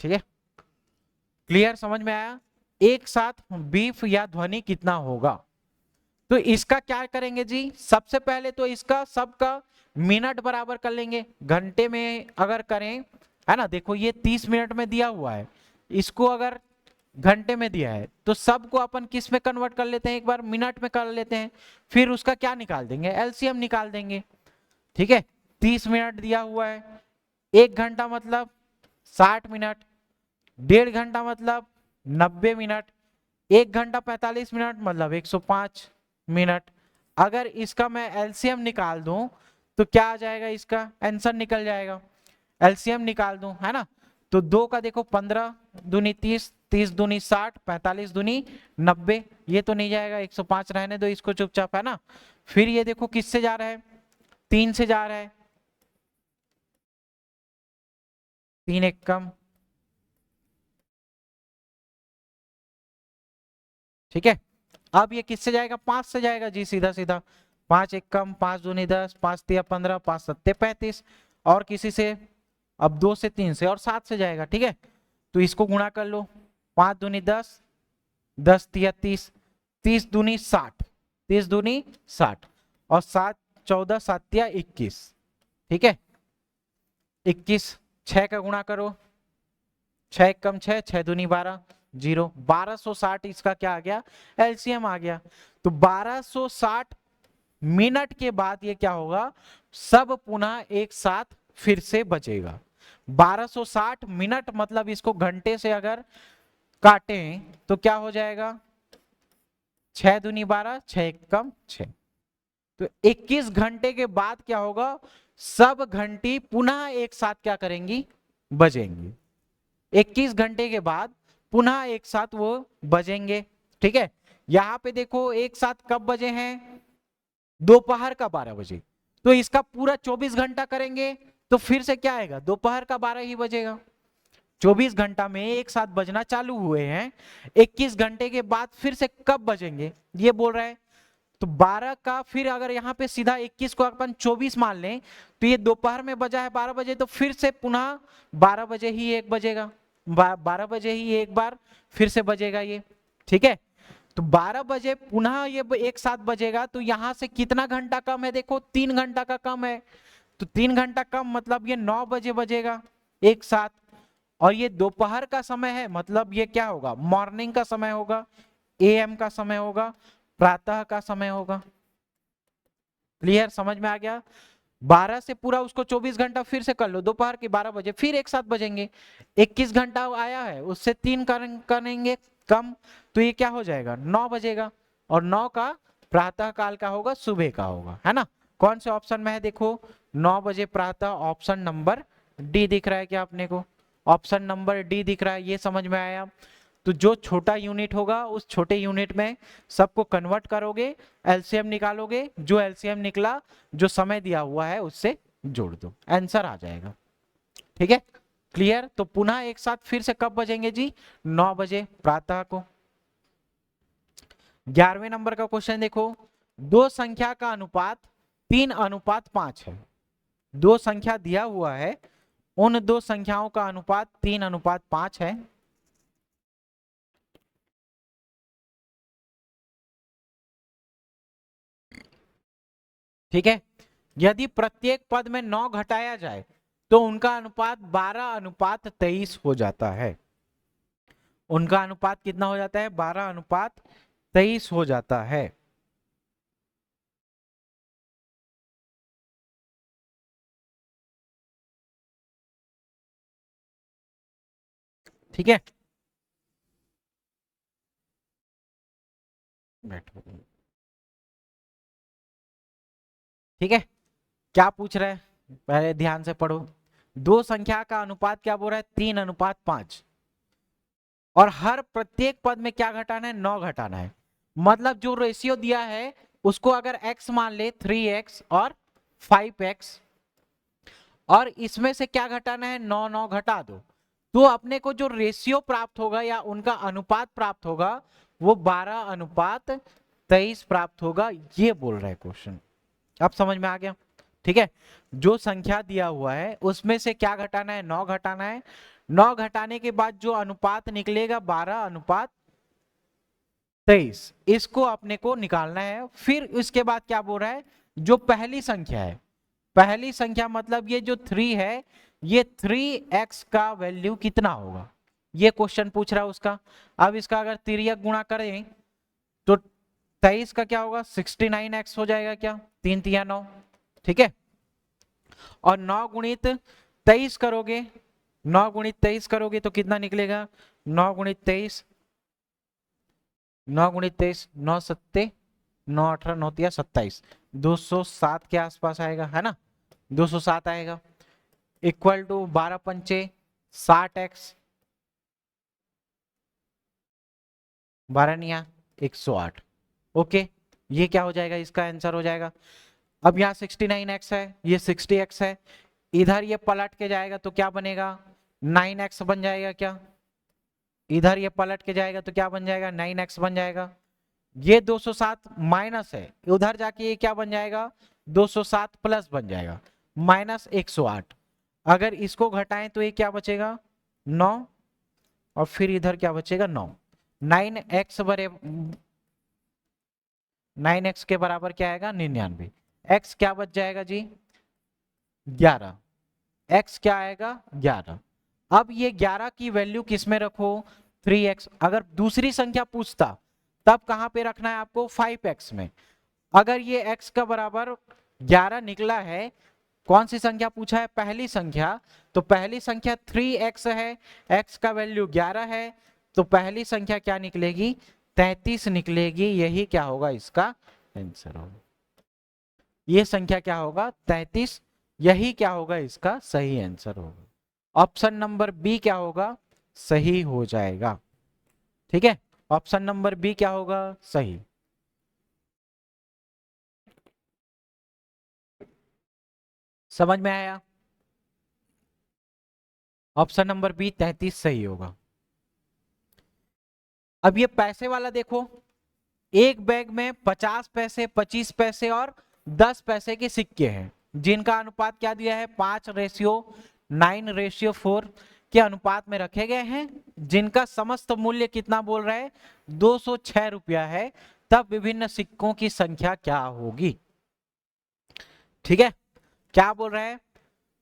ठीक है, क्लियर, समझ में आया। एक साथ बीफ या ध्वनि कितना होगा, तो इसका क्या करेंगे जी, सबसे पहले तो इसका सबका मिनट बराबर कर लेंगे, घंटे में अगर करें, है ना, देखो ये 30 मिनट में दिया हुआ है, इसको अगर घंटे में दिया है तो सबको अपन किस में कन्वर्ट कर लेते हैं, एक बार मिनट में कर लेते हैं, फिर उसका क्या निकाल देंगे, एलसीएम निकाल देंगे, ठीक है। 30 मिनट दिया हुआ है, एक घंटा मतलब 60 मिनट, डेढ़ घंटा मतलब 90 मिनट, एक घंटा 45 मिनट मतलब 105 मिनट। अगर इसका मैं एलसीएम निकाल दूं तो क्या आ जाएगा, इसका आंसर निकल जाएगा, एलसीएम निकाल दूं, है ना, तो दो का देखो 15 दूनी 30, 30 दूनी 60, 45 दूनी 90, ये तो नहीं जाएगा, 105 रहने दो इसको चुपचाप, है ना। फिर ये देखो किससे जा रहा है, 3 से जा रहा है, 3 एक कम, ठीक है। अब ये किससे जाएगा, 5 से जाएगा जी, सीधा सीधा, 5 एक कम, 5 दूनी 10, 5 तिया 15, 5 सत्ते 35, और किसी से, अब 2 से 3 से और 7 से जाएगा, ठीक है, तो इसको गुणा कर लो, 5 दूनी 10, 10 तिया 30, 30 दूनी 60, 30 दूनी 60, और 7 14 7 तिया 21, ठीक है, 21, 6 का गुणा करो, 6 एक कम 6, 6 दूनी 12, 0, 1260 इसका क्या आ गया, एलसीएम आ गया। तो 1260 मिनट के बाद ये क्या होगा, सब पुनः एक साथ फिर से बजेगा। 1260 मिनट मतलब इसको घंटे से अगर काटें तो क्या हो जाएगा, 6 दूनी 12, 6 एक कम 6, तो 21 घंटे के बाद क्या होगा, सब घंटी पुनः एक साथ क्या करेंगी, बजेंगी। 21 घंटे के बाद पुनः एक साथ वो बजेंगे, ठीक है। यहां पे देखो एक साथ कब बजे हैं, दोपहर का 12 बजे, तो इसका पूरा 24 घंटा करेंगे तो फिर से क्या आएगा, दोपहर का 12 ही बजेगा। 24 घंटा में एक साथ बजना चालू हुए हैं, 21 घंटे के बाद फिर से कब बजेंगे ये बोल रहा है, तो 12 का फिर अगर यहाँ पे सीधा 21 को अपन 24 मान लें, तो ये दोपहर में बजा है 12 बजे, तो फिर से पुनः 12 बजे ही एक बजेगा, 12 बजे ही एक बार फिर से बजेगा ये, ठीक है। तो 12 बजे पुनः ये एक साथ बजेगा, तो यहां से कितना घंटा कम है, देखो 3 घंटा का कम है, तो 3 घंटा कम मतलब ये 9 बजे बजेगा एक साथ, और ये दोपहर का समय है मतलब ये क्या होगा, मॉर्निंग का समय होगा, एएम का समय होगा, प्रातः का समय होगा। क्लियर, समझ में आ गया। 12 से पूरा उसको 24 घंटा फिर से कर लो, दोपहर के 12 बजे फिर एक साथ बजेंगे, 21 घंटा आया है उससे 3 करेंगे कम, तो ये क्या हो जाएगा, 9 बजेगा, और 9 का प्रातः काल का होगा, सुबह का होगा, है ना। कौन से ऑप्शन में है, देखो 9 बजे प्रातः, ऑप्शन नंबर डी दिख रहा है क्या अपने को, ऑप्शन नंबर डी दिख रहा है, ये समझ में आया। तो जो छोटा यूनिट होगा उस छोटे यूनिट में सबको कन्वर्ट करोगे, एलसीएम निकालोगे, जो एलसीएम निकला जो समय दिया हुआ है उससे जोड़ दो, आंसर आ जाएगा, ठीक है, क्लियर। तो पुनः एक साथ फिर से कब बजेंगे जी, 9 बजे प्रातः को। 11वें नंबर का क्वेश्चन देखो, दो संख्या का अनुपात 3:5 है, दो संख्या दिया हुआ है, उन दो संख्याओं का अनुपात 3:5 है, ठीक है। यदि प्रत्येक पद में 9 घटाया जाए तो उनका अनुपात 12:23 हो जाता है, उनका अनुपात कितना हो जाता है, 12:23 हो जाता है, ठीक है। बैठो, ठीक है, क्या पूछ रहा है पहले ध्यान से पढ़ो, दो संख्या का अनुपात क्या बोल रहा है, 3:5, और हर प्रत्येक पद में क्या घटाना है, 9 घटाना है, मतलब जो रेशियो दिया है उसको अगर x मान ले 3x और 5x, और इसमें से क्या घटाना है, 9 9 घटा दो, तो अपने को जो रेशियो प्राप्त होगा या उनका अनुपात प्राप्त होगा वो 12:23 प्राप्त होगा, ये बोल रहा है क्वेश्चन। अब समझ में आ गया? ठीक है, जो संख्या दिया हुआ है उसमें से क्या घटाना है, 9 घटाना है। 9 घटाने के बाद जो अनुपात निकलेगा 12:23, इसको अपने को निकालना है। फिर इसके बाद क्या बोल रहा है, जो पहली संख्या है, पहली संख्या मतलब ये जो 3 है, ये 3x का वैल्यू कितना होगा, ये क्वेश्चन पूछ रहा है उसका। अब इसका अगर तिर्यक गुणा करें तो 23 का क्या होगा, 69x हो जाएगा क्या, 3 3 9, ठीक है। और 9 गुणित 23 करोगे, 9 गुणित 23 करोगे तो कितना निकलेगा, 9 गुणित 23, 9 गुणित 23, 9 सत्ते 9 18 9 तिया 27, 207 के आसपास आएगा, है ना, 207 आएगा। इक्वल टू 12 पंचे 60x, 12 निया 108। ओके, ये क्या हो जाएगा, इसका आंसर हो जाएगा। अब यहाँ 69x है, ये 60x है, इधर ये पलट के जाएगा तो क्या बनेगा, 9x बन जाएगा क्या, इधर ये पलट के जाएगा तो क्या बन जाएगा, 9x बन जाएगा। ये 207 माइनस है, उधर जाके ये क्या बन जाएगा, 207 प्लस बन जाएगा, माइनस 108। अगर इसको घटाएं तो ये क्या बचेगा, 9, और फिर इधर क्या बचेगा, 9। 9x के बराबर क्या आएगा, 99। x क्या बच जाएगा जी, 11। x क्या आएगा, 11। अब ये 11 की वैल्यू किस में रखो, 3x। अगर दूसरी संख्या पूछता तब कहां पे रखना है आपको, 5x में। अगर ये x का बराबर 11 निकला है, कौन सी संख्या पूछा है, पहली संख्या, तो पहली संख्या 3x है, x का वैल्यू 11 है, तो पहली संख्या क्या निकलेगी, 33 निकलेगी। यही क्या होगा, इसका आंसर होगा। ये संख्या क्या होगा, 33, यही क्या होगा, इसका सही आंसर होगा। ऑप्शन नंबर बी क्या होगा, सही हो जाएगा। ठीक है, ऑप्शन नंबर बी क्या होगा, सही। समझ में आया, ऑप्शन नंबर बी 33 सही होगा। अब ये पैसे वाला देखो, एक बैग में 50 पैसे, 25 पैसे और 10 पैसे के सिक्के हैं, जिनका अनुपात क्या दिया है, 5:9:4 के अनुपात में रखे गए हैं, जिनका समस्त मूल्य कितना बोल रहा है, 206 रुपया है। तब विभिन्न सिक्कों की संख्या क्या होगी। ठीक है, क्या बोल रहा है,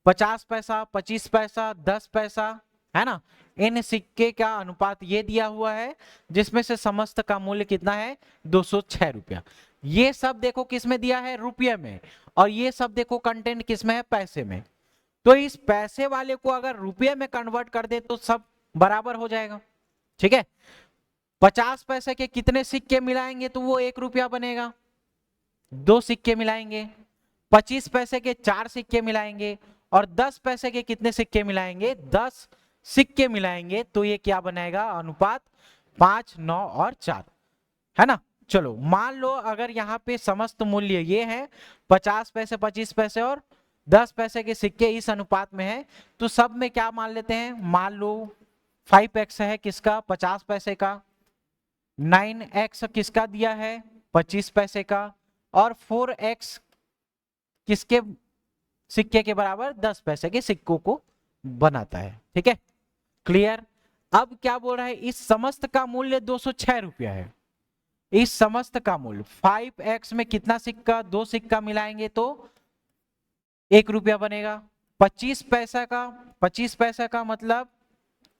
50 पैसा, 25 पैसा, 10 पैसा, है ना, इन सिक्के का अनुपात ये दिया हुआ है, जिसमें से समस्त का मूल्य कितना है, 206 रुपया। ये सब देखो किस में दिया है, रुपये में, और ये सब देखो कंटेंट किस में है, पैसे में। तो इस पैसे वाले को अगर रुपये में कन्वर्ट कर दे तो सब बराबर हो जाएगा। ठीक है, 50 पैसे के कितने सिक्के मिलाएंगे तो वो 1 रुपया बनेगा, 2 सिक्के मिलाएंगे। 25 पैसे के 4 सिक्के मिलाएंगे, और 10 पैसे के कितने सिक्के मिलाएंगे, 10 सिक्के मिलाएंगे, तो ये क्या बनाएगा, अनुपात 5 9 और 4, है ना। चलो मान लो अगर यहाँ पे समस्त मूल्य ये है, 50 पैसे, 25 पैसे और 10 पैसे के सिक्के इस अनुपात में है, तो सब में क्या मान लेते हैं, मान लो 5x है किसका, 50 पैसे का, 9x किसका दिया है, 25 पैसे का, और 4x किसके सिक्के के बराबर, 10 पैसे के सिक्कों को बनाता है। ठीक है, क्लियर। अब क्या बोल रहा है, इस समस्त का मूल्य 206 रुपया है। इस समस्त का मूल्य 5x में कितना सिक्का, 2 सिक्का मिलाएंगे तो 1 रुपया बनेगा। 25 पैसा का मतलब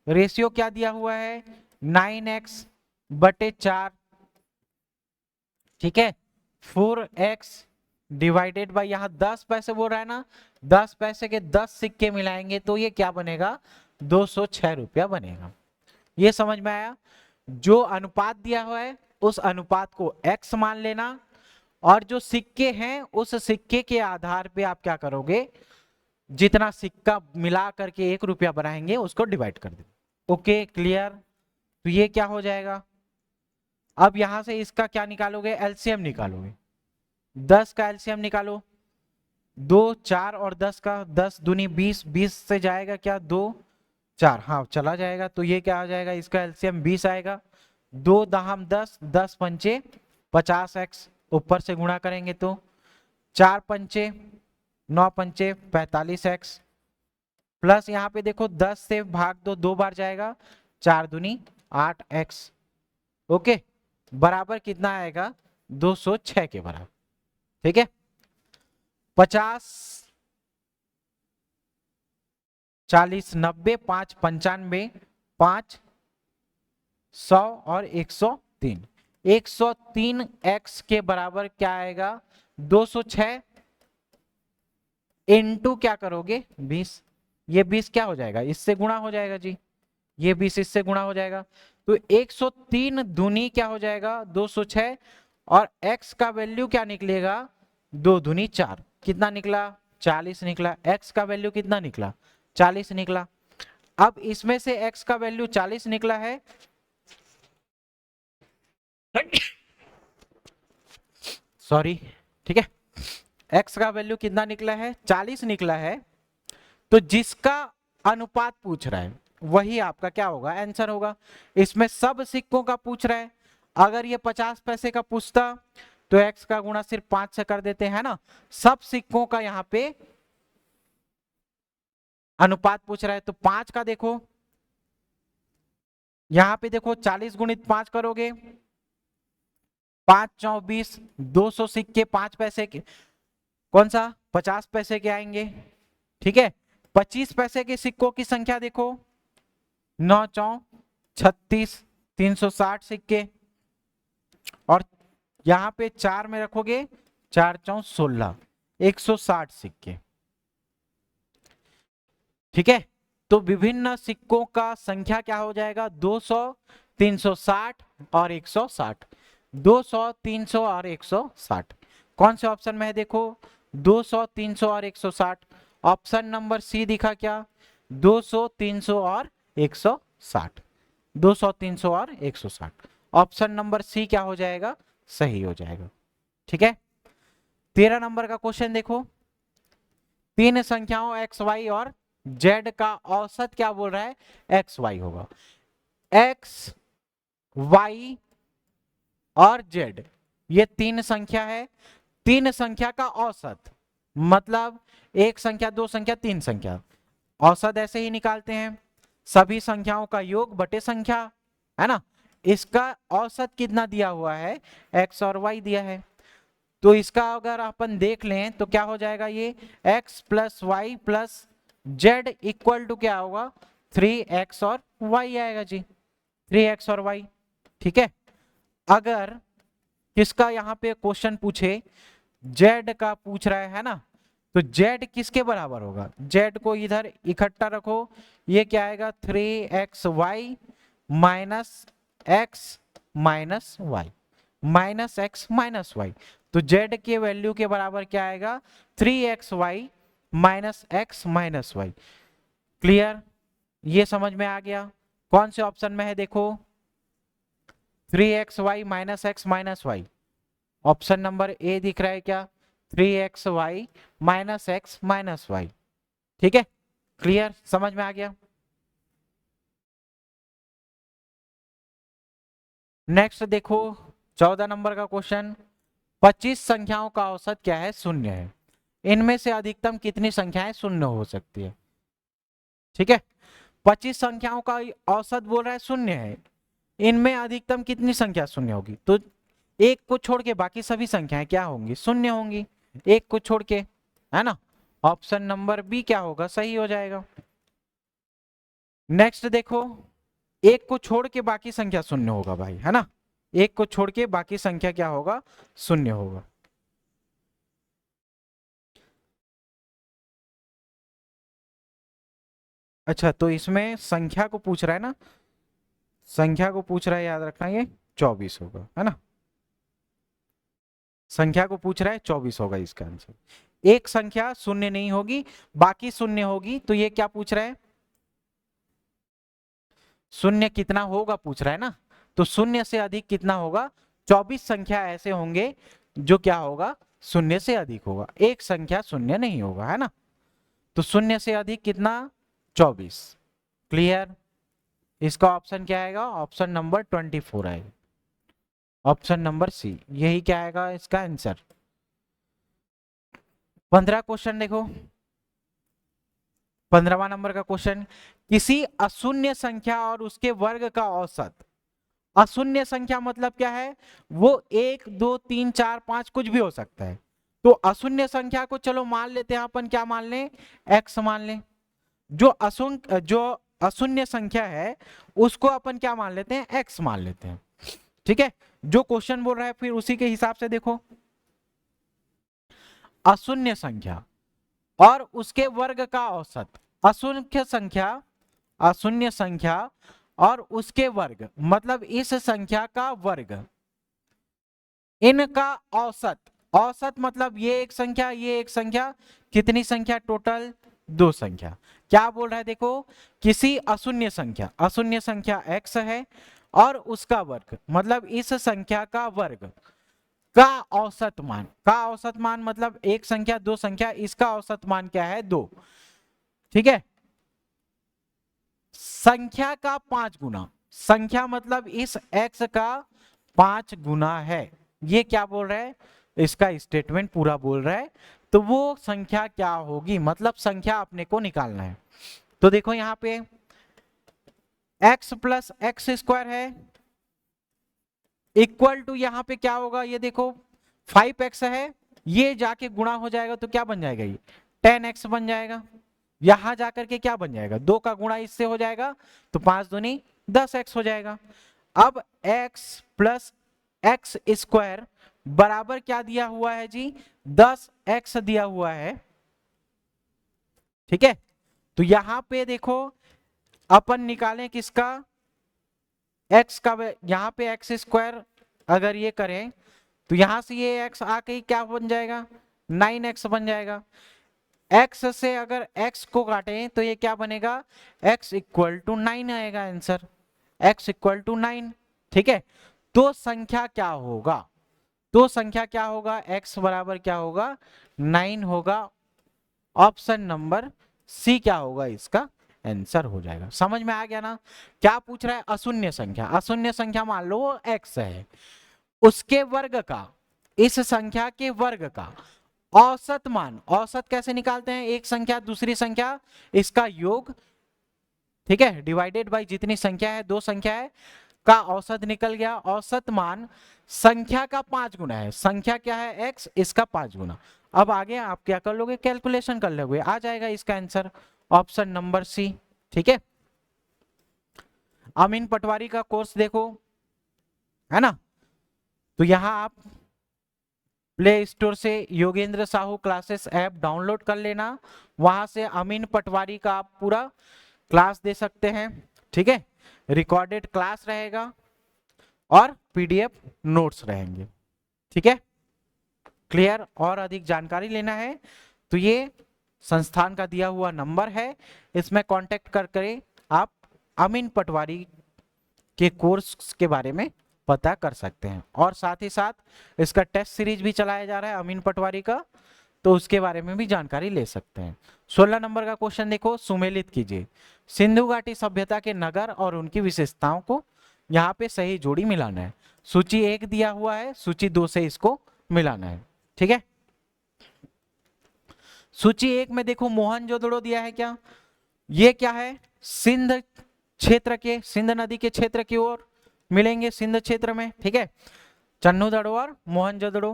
रेशियो क्या दिया हुआ है, 9x/4। ठीक है, 4x डिवाइडेड बाय, यहां 10 पैसे बोल रहा है ना, 10 पैसे के 10 सिक्के मिलाएंगे तो ये क्या बनेगा, 206 रुपया बनेगा। ये समझ में आया। जो अनुपात दिया हुआ है उस अनुपात को x मान लेना, और जो सिक्के हैं उस सिक्के के आधार पे आप क्या करोगे, जितना सिक्का मिला करके 1 रुपया बनाएंगे उसको डिवाइड कर दे। Okay, clear. तो ये क्या हो जाएगा, अब यहां से इसका क्या निकालोगे, एलसीएम निकालोगे। 10 का एलसीएम निकालो, 2 4 और 10 का, 10 दूनी 20, 20 से जाएगा क्या 2 4, हाँ चला जाएगा, तो ये क्या आ जाएगा, इसका एलसीएम 20 आएगा। 2 दहम 10, 10 पंचे 50x, ऊपर से गुणा करेंगे तो 4 पंचे 9 पंचे 45x, प्लस यहाँ पे देखो 10 से भाग दो, 2 बार जाएगा, 4 दूनी 8x, ओके, बराबर कितना आएगा 206 के बराबर। ठीक है, 50 40 90 5 95 5 100 और 103, 103x के बराबर क्या आएगा 206 इंटू क्या करोगे 20, ये 20 क्या हो जाएगा, इससे गुणा हो जाएगा जी, ये 20 इससे गुणा हो जाएगा, तो 103 दूनी क्या हो जाएगा 206, और x का वैल्यू क्या निकलेगा 2 दूनी 4, कितना निकला 40 निकला, x का वैल्यू कितना निकला 40 निकला। अब इसमें से x का वैल्यू 40 निकला है, सॉरी, ठीक है, x का वैल्यू कितना निकला है 40 निकला है, तो जिसका अनुपात पूछ रहा है वही आपका क्या होगा आंसर होगा। इसमें सब सिक्कों का पूछ रहा है, अगर ये 50 पैसे का पूछता तो x का गुणा सिर्फ 5 से कर देते हैं ना, सब सिक्कों का यहाँ पे अनुपात पूछ रहा है, तो 5 का देखो, यहां पे देखो 40 गुणित 5 करोगे 5 चौ 20, 200 सिक्के 5 पैसे के, कौन सा 50 पैसे के आएंगे, ठीक है, 25 पैसे के सिक्कों की संख्या देखो 9 चौ 36, 360 सिक्के, और यहां पे 4 में रखोगे 4 चौ 16, 160 सिक्के। ठीक है, तो विभिन्न सिक्कों का संख्या क्या हो जाएगा 200, 360 और 160, 200 300 और 160, कौन से ऑप्शन में है देखो 200 300 और 160, ऑप्शन नंबर सी दिखा क्या 200 300 और 160, 200 300 और 160, ऑप्शन नंबर सी क्या हो जाएगा सही हो जाएगा। ठीक है, 13 नंबर का क्वेश्चन देखो, तीन संख्याओं x y और z का औसत क्या बोल रहा है x y होगा, x y और z ये तीन संख्या है, तीन संख्या का औसत मतलब एक संख्या दो संख्या तीन संख्या, औसत ऐसे ही निकालते हैं, सभी संख्याओं का योग बटे संख्या है ना, इसका औसत कितना दिया हुआ है x और y दिया है, तो इसका अगर अपन देख लें तो क्या हो जाएगा ये x plus y plus z equal to क्या होगा 3x और y आएगा जी, 3x और y। ठीक है, अगर किसका यहाँ पे क्वेश्चन पूछे z का पूछ रहा है ना, तो z किसके बराबर होगा, z को इधर इकट्ठा रखो, ये क्या आएगा 3xy minus x minus y minus x minus y, तो z के वैल्यू के बराबर क्या आएगा 3xy minus x minus y. Clear, ये समझ में आ गया, कौन से ऑप्शन में है देखो 3xy minus x minus y, option number a दिख रहा है क्या 3xy minus x minus Y. ठीक है, क्लियर, समझ में आ गया। नेक्स्ट देखो 14 नंबर का क्वेश्चन, 25 संख्याओं का औसत क्या है शून्य है, इनमें से अधिकतम कितनी संख्याएं शून्य हो सकती है। ठीक है, 25 संख्याओं का औसत बोल रहा है शून्य है, इनमें अधिकतम कितनी संख्या शून्य होगी, तो एक को छोड़ के बाकी सभी संख्याएं क्या होंगी शून्य होंगी, एक को छोड़ के, है ना, ऑप्शन नंबर बी क्या होगा सही हो जाएगा। नेक्स्ट देखो, एक को छोड़ के बाकी संख्या शून्य होगा भाई, है ना, एक को छोड़ के बाकी संख्या क्या होगा शून्य होगा। अच्छा, तो इसमें संख्या को पूछ रहा है ना, संख्या को पूछ रहा है, याद रखना ये 24 होगा, है ना, संख्या को पूछ रहा है 24 होगा इसका आंसर, एक संख्या शून्य नहीं होगी बाकी शून्य होगी, तो ये क्या पूछ रहा है शून्य कितना होगा पूछ रहा है ना, तो शून्य से अधिक कितना होगा 24 संख्या ऐसे होंगे जो क्या होगा शून्य से अधिक होगा, एक संख्या शून्य नहीं होगा, है ना। तो शून्य से अधिक कितना, 24। क्लियर। इसका ऑप्शन क्या आएगा, ऑप्शन नंबर 24 आएगा, ऑप्शन नंबर सी, यही क्या आएगा इसका आंसर। 15 क्वेश्चन देखो, 15वां नंबर का क्वेश्चन, किसी अशून्य संख्या और उसके वर्ग का औसत। अशून्य संख्या मतलब क्या है, वो 1 2 3 4 5 कुछ भी हो सकता है। तो अशून्य संख्या को चलो मान लेते हैं अपन, क्या मान लें, x मान लें। जो अशून्य संख्या है उसको अपन क्या मान लेते हैं, x मान लेते हैं। ठीक है, जो क्वेश्चन बोल रहा है फिर उसी के हिसाब से देखो। अशून्य संख्या और उसके वर्ग का औसत, अशून्य संख्या, अशून्य संख्या और उसके वर्ग मतलब इस संख्या का वर्ग, इनका औसत, औसत मतलब ये एक संख्या, ये एक संख्या, कितनी संख्या टोटल, दो संख्या। क्या बोल रहा है देखो, किसी अशून्य संख्या, अशून्य संख्या x है और उसका वर्ग मतलब इस संख्या का वर्ग का औसत मान, का औसत मान मतलब एक संख्या दो संख्या, इसका औसत मान क्या है, 2। ठीक है, संख्या का 5 गुना, संख्या मतलब इस x का 5 गुना है। ये क्या बोल रहा है, इसका स्टेटमेंट पूरा बोल रहा है। तो वो संख्या क्या होगी, मतलब संख्या अपने को निकालना है। तो देखो यहां पे x प्लस एक्स स्क्वायर है इक्वल टू, यहां पे क्या होगा ये देखो 5x है, ये जाके गुणा हो जाएगा तो क्या बन जाएगा, ये 10x बन जाएगा। यहां जाकर के क्या बन जाएगा, 2 का गुणा इससे हो जाएगा तो 5 दूनी 10x हो जाएगा। अब x प्लस एक्स स्क्वायर बराबर क्या दिया हुआ है जी, 10x दिया हुआ है। ठीक है, तो यहां पे देखो अपन निकालें किसका, x का, यहां पे एक्स स्क्वायर अगर ये करें तो यहां से ये x आके क्या बन जाएगा, 9x बन जाएगा। x से अगर x को काटें तो ये क्या बनेगा, x इक्वल टू 9 आएगा आंसर, x इक्वल टू 9। ठीक है, तो संख्या क्या होगा, तो संख्या क्या होगा, x बराबर क्या होगा, 9 होगा। ऑप्शन नंबर सी क्या होगा इसका आंसर हो जाएगा। समझ में आ गया ना, क्या पूछ रहा है, अशून्य संख्या, अशून्य संख्या मान लो वो x है, उसके वर्ग का, इस संख्या के वर्ग का औसत मान, औसत कैसे निकालते हैं, एक संख्या दूसरी संख्या इसका योग, ठीक है, डिवाइडेड बाय जितनी संख्या है, दो संख्या है का औसत निकल गया। औसत मान संख्या का 5 गुना है, संख्या क्या है x, इसका 5 गुना। अब आगे आप क्या कर लोगे, कैलकुलेशन कर लोगे, आ जाएगा इसका आंसर, ऑप्शन नंबर सी। ठीक है, अमीन पटवारी का कोर्स देखो, है ना, तो यहां आप प्ले स्टोर से Yogendra Sahu classes app download कर लेना, वहां से अमीन पटवारी का आप पूरा क्लास दे सकते हैं। ठीक है, रिकॉर्डेड क्लास रहेगा और पीडीएफ नोट्स रहेंगे। ठीक है, क्लियर। और अधिक जानकारी लेना है तो ये संस्थान का दिया हुआ नंबर है, इसमें कांटेक्ट करके आप अमीन पटवारी के कोर्स के बारे में पता कर सकते हैं। और साथ ही साथ इसका टेस्ट सीरीज भी चलाया जा रहा है अमीन पटवारी का, तो उसके बारे में भी जानकारी ले सकते हैं। 16 नंबर का क्वेश्चन देखो, सुमेलित कीजिए सिंधु घाटी सभ्यता के नगर और उनकी विशेषताओं को, यहाँ पे सही जोड़ी मिलाना है। सूची 1 दिया हुआ है, सूची 2 से इसको मिलाना है। ठीक है, सूची 1 में देखो मोहनजोदड़ो दिया है, क्या ये क्या है, सिंध क्षेत्र के, सिंध नदी के क्षेत्र की ओर मिलेंगे, सिंध क्षेत्र में। ठीक है, चन्नूदड़ो और मोहनजोदड़ो।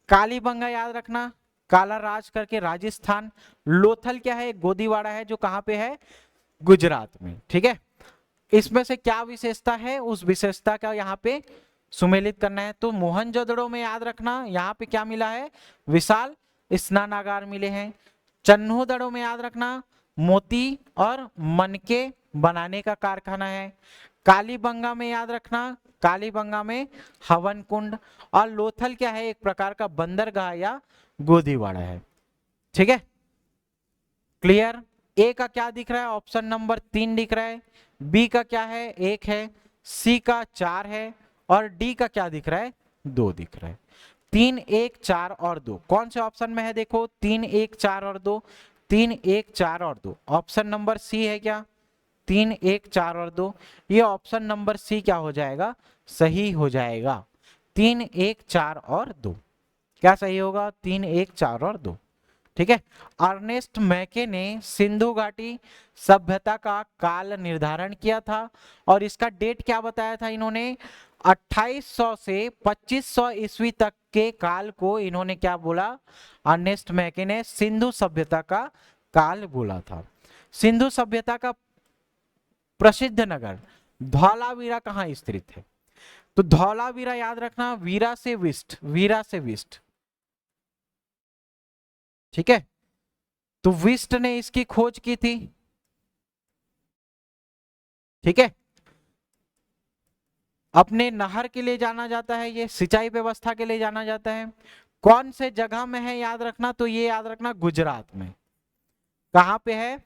कालीबंगा याद रखना, काला राज करके राजस्थान। लोथल क्या है, गोदीवाड़ा है जो कहां पे है, गुजरात में। ठीक है, इसमें से क्या विशेषता है, उस विशेषता का यहाँ पे सुमेलित करना है। तो मोहनजोदड़ो में याद रखना यहाँ पे क्या मिला है, विशाल स्नानागार मिले हैं। चन्नूदड़ो में याद रखना मोती और मनके बनाने का कारखाना है। कालीबंगा में याद रखना, कालीबंगा में हवन कुंड। और लोथल क्या है, एक प्रकार का बंदरगाह या गोदीवाड़ा है। ठीक है, क्लियर। ए का क्या दिख रहा है, ऑप्शन नंबर 3 दिख रहा है। बी का क्या है, 1 है। सी का 4 है और डी का क्या दिख रहा है, 2 दिख रहा है। 3 1 4 और 2 कौन से ऑप्शन में है? देखो 3 1 4 और 2, 3 1 4 और 2, ऑप्शन नंबर सी है क्या? 3 1 4 और 2, ये ऑप्शन नंबर सी क्या हो जाएगा? सही हो जाएगा। 3 1 4 और 2 क्या सही होगा? 3 1 4 और 2। ठीक है। अर्नेस्ट मैके ने सिंधु घाटी सभ्यता का काल निर्धारण किया था और इसका डेट क्या बताया था इन्होंने? 2800 से 2500 ईस्वी तक के काल को इन्होंने क्या बोला? अर्नेस्ट मैके ने सिंधु सभ्यता का काल बोला था। सिंधु सभ्यता का प्रसिद्ध नगर धौलावीरा कहाँ स्थित है? तो धौलावीरा याद रखना, वीरा से विस्ट, वीरा से विस्ट। ठीक है, तो विस्ट ने इसकी खोज की थी। ठीक है, अपने नहर के लिए जाना जाता है, ये सिंचाई व्यवस्था के लिए जाना जाता है। कौन से जगह में है याद रखना? तो ये याद रखना गुजरात में। कहां पे है?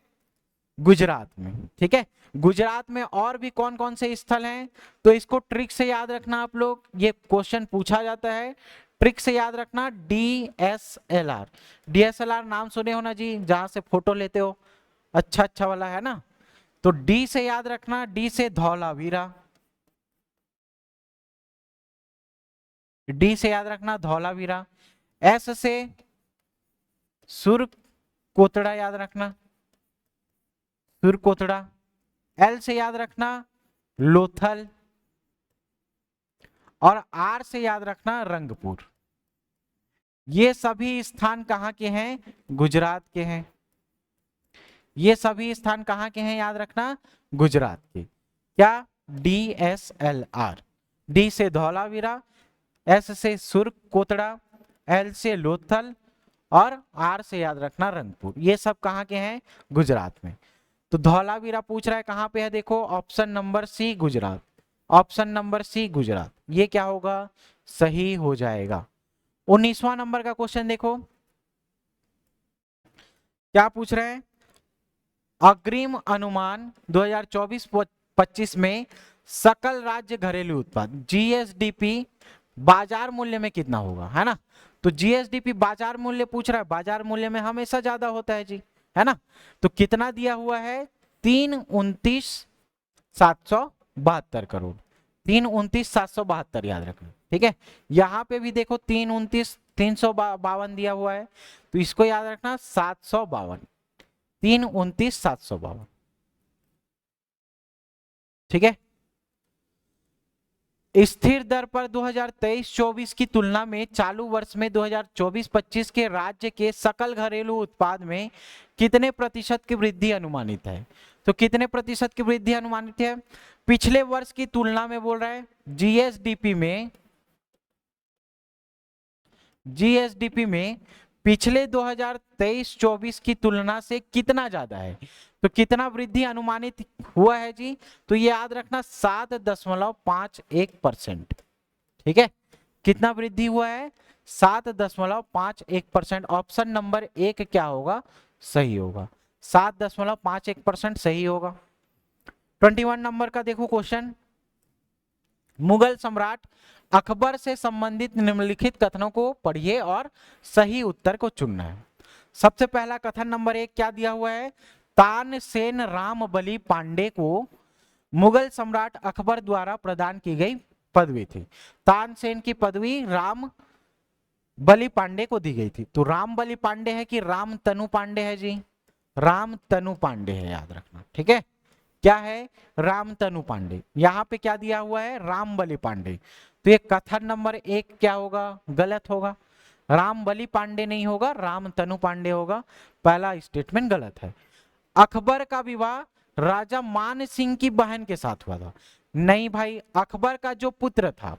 गुजरात में। ठीक है, गुजरात में और भी कौन कौन से स्थल हैं? तो इसको ट्रिक से याद रखना आप लोग, ये क्वेश्चन पूछा जाता है, ट्रिक से याद रखना। DSLR, DSLR नाम सुने हो ना जी, जहां से फोटो लेते हो, अच्छा अच्छा वाला है ना। तो डी से याद रखना, डी से धौलावीरा, डी से याद रखना धौलावीरा। एस से सुरकोतड़ा याद रखना, सुरकोतड़ा। एल से याद रखना लोथल, और आर से याद रखना रंगपुर। ये सभी स्थान कहां के हैं? गुजरात के हैं। ये सभी स्थान कहां के हैं याद रखना? गुजरात के। क्या? DSLR, डी से धौलावीरा, एस से सुरकोतड़ा, एल से लोथल, और आर से याद रखना रंगपुर। ये सब कहां के हैं? गुजरात में। तो धौलावीरा पूछ रहा है कहां पे है? देखो option number c Gujarat, option number c Gujarat, ये क्या होगा? सही हो जाएगा। 19वां नंबर का क्वेश्चन देखो क्या पूछ रहे हैं। अग्रिम अनुमान 2024-25 में सकल राज्य घरेलू उत्पाद GSDP बाजार मूल्य में कितना होगा, है ना। तो GSDP बाजार मूल्य पूछ रहा है, बाजार मूल्य में हमेशा ज्यादा होता है जी, है ना। तो कितना दिया हुआ है? 329,772 करोड़, 329,772 याद रखना। ठीक है, यहां पे भी देखो 329,352 दिया हुआ है, तो इसको याद रखना 752, 329,752। ठीक है, स्थिर दर पर 2023-24 की तुलना में चालू वर्ष में 2024-25 के राज्य के सकल घरेलू उत्पाद में कितने प्रतिशत की वृद्धि अनुमानित है? तो कितने प्रतिशत की वृद्धि अनुमानित है? पिछले वर्ष की तुलना में बोल रहा है। GSDP में, GSDP में पिछले 2023-24 की तुलना से कितना ज्यादा है? तो कितना वृद्धि अनुमानित हुआ है जी? तो ये याद रखना 7.51%। ठीक है, कितना वृद्धि हुआ है? 7.51%। ऑप्शन नंबर 1 क्या होगा? सही होगा, 7.51% सही होगा। 21 नंबर का देखो क्वेश्चन। मुगल सम्राट अकबर से संबंधित निम्नलिखित कथनों को पढ़िए और सही उत्तर को चुनना है। सबसे पहला कथन नंबर 1 क्या दिया हुआ है? तानसेन रामबली पांडे को मुगल सम्राट अकबर द्वारा प्रदान की गई पदवी थी। तानसेन की पदवी राम बली पांडे को दी गई थी। तो राम बली पांडे है कि राम तनु पांडे है जी? राम तनु पांडे है, याद रखना। ठीक है, क्या है? राम तनु पांडे। यहां पे क्या दिया हुआ है? राम बली पांडे। तो ये कथन नंबर 1 क्या होगा? गलत होगा। राम बली पांडे नहीं होगा, राम तनु पांडे होगा। पहला स्टेटमेंट गलत है। अकबर का विवाह राजा मान सिंह की बहन के साथ हुआ था। नहीं भाई, अकबर का जो पुत्र था,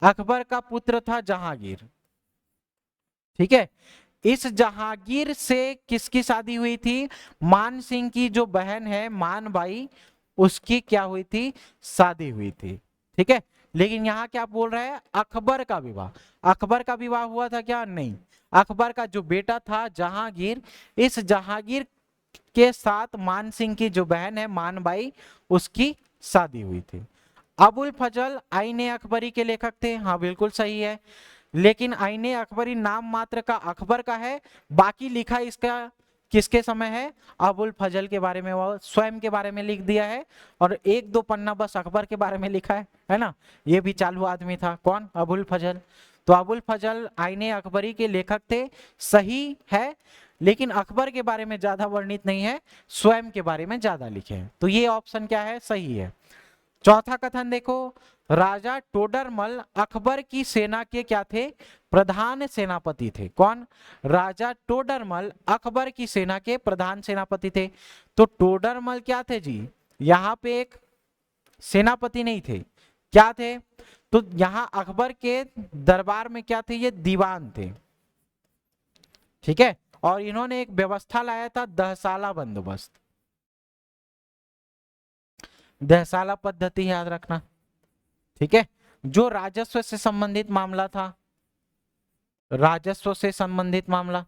अकबर का पुत्र था जहांगीर। ठीक है, इस जहांगीर से किसकी शादी हुई थी? मान सिंह की जो बहन है मान बाई, उसकी क्या हुई थी? शादी हुई थी। ठीक है, लेकिन यहां क्या बोल रहा है? अकबर का विवाह। अकबर का विवाह हुआ था क्या? नहीं। अकबर का जो बेटा था जहांगीर, इस जहांगीर के साथ मान सिंह की जो बहन है मानबाई, उसकी शादी हुई थी। अबुल फजल आईने अकबरी के लेखक थे। हाँ बिल्कुल सही है। लेकिन आईने अकबरी नाम मात्र का अकबर का है, बाकी लिखा इसका किसके समय है, अबुल फजल के बारे में, वो स्वयं के बारे में लिख दिया है, और एक दो पन्ना बस अकबर के बारे में लिखा है ना। ये भी चालू आदमी था, कौन, अबुल फजल। तो अबुल फजल आईने अकबरी के लेखक थे, सही है, लेकिन अकबर के बारे में ज्यादा वर्णित नहीं है, स्वयं के बारे में ज्यादा लिखे हैं। तो ये ऑप्शन क्या है, सही है। चौथा कथन देखो, राजा टोडरमल अकबर की सेना के क्या थे, प्रधान सेनापति थे। कौन, राजा टोडरमल अकबर की सेना के प्रधान सेनापति थे। तो टोडरमल क्या थे जी, यहां पे एक सेनापति नहीं थे, क्या थे, तो यहां अकबर के दरबार में क्या थे, ये दीवान थे, ठीक है। और इन्होंने एक व्यवस्था लाया था, दहसाला बंदोबस्त, दहसाला पद्धति याद रखना, ठीक है। जो राजस्व से संबंधित मामला था, राजस्व से संबंधित मामला,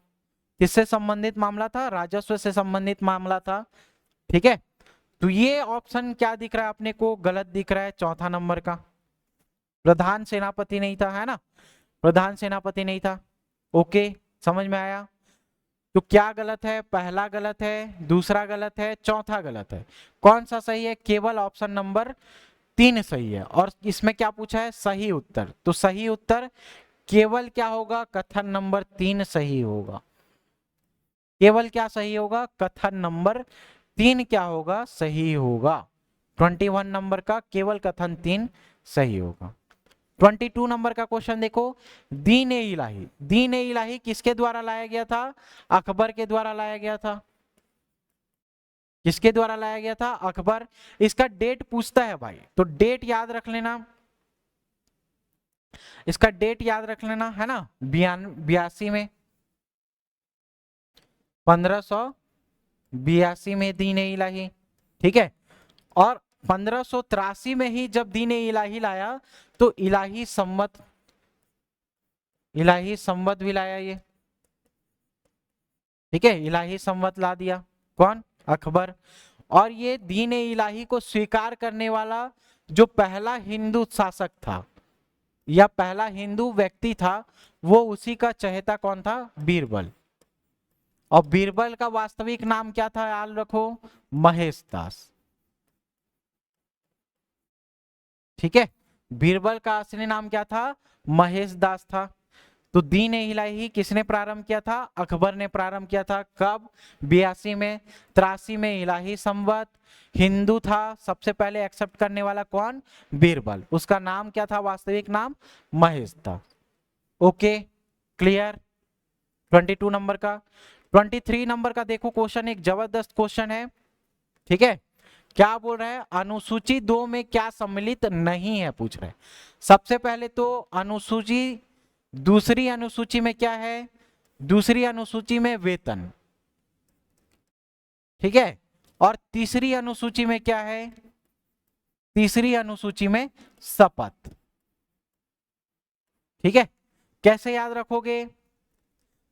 किससे संबंधित मामला था, राजस्व से संबंधित मामला था, ठीक है। तो ये ऑप्शन क्या दिख रहा है अपने को, गलत दिख रहा है, चौथा नंबर का, प्रधान सेनापति नहीं था, है ना, प्रधान सेनापति नहीं था। ओके, समझ में आया। तो क्या गलत है, पहला गलत है, दूसरा गलत है, चौथा गलत है। कौन सा सही है, केवल ऑप्शन नंबर 3 सही है। और इसमें क्या पूछा है, सही उत्तर, तो सही उत्तर केवल क्या होगा, कथन नंबर 3 सही होगा। केवल क्या सही होगा, कथन नंबर 3 क्या होगा, सही होगा। 21 नंबर का केवल कथन 3 सही होगा। 22 नंबर का क्वेश्चन देखो, दीन ए इलाही, दीन ए इलाही किसके द्वारा लाया गया था, अकबर के द्वारा लाया गया था। किसके द्वारा लाया गया था, अकबर। इसका डेट पूछता है भाई, तो डेट याद रख लेना, इसका डेट याद रख लेना, है ना, 82 में, 1582 में दीन ए इलाही, ठीक है। और 1583 में ही जब दीन ए इलाही लाया, तो इलाही संवत भी लाया ये, ठीक है, इलाही संवत ला दिया, कौन, अकबर। और ये दीन ए इलाही को स्वीकार करने वाला जो पहला हिंदू शासक था या पहला हिंदू व्यक्ति था, वो उसी का चहेता कौन था, बीरबल। और बीरबल का वास्तविक नाम क्या था, याद रखो, महेश दास, ठीक है। बीरबल का असली नाम क्या था, महेश दास था। तो दीन ए इलाही किसने प्रारंभ किया था, अकबर ने प्रारंभ किया था, कब, 82 में। 83 में इलाही संवत, हिंदू था, सबसे पहले एक्सेप्ट करने वाला कौन, बीरबल, उसका नाम क्या था, वास्तविक नाम महेश था। Okay, clear. 22 नंबर का। 23 नंबर का देखो क्वेश्चन, एक जबरदस्त क्वेश्चन है, ठीक है। क्या बोल रहा है, अनुसूची 2 में क्या सम्मिलित नहीं है, पूछ रहे हैं। सबसे पहले तो अनुसूची, दूसरी अनुसूची में क्या है, दूसरी अनुसूची में वेतन, ठीक है। और तीसरी अनुसूची में क्या है, तीसरी अनुसूची में शपथ, ठीक है। कैसे याद रखोगे,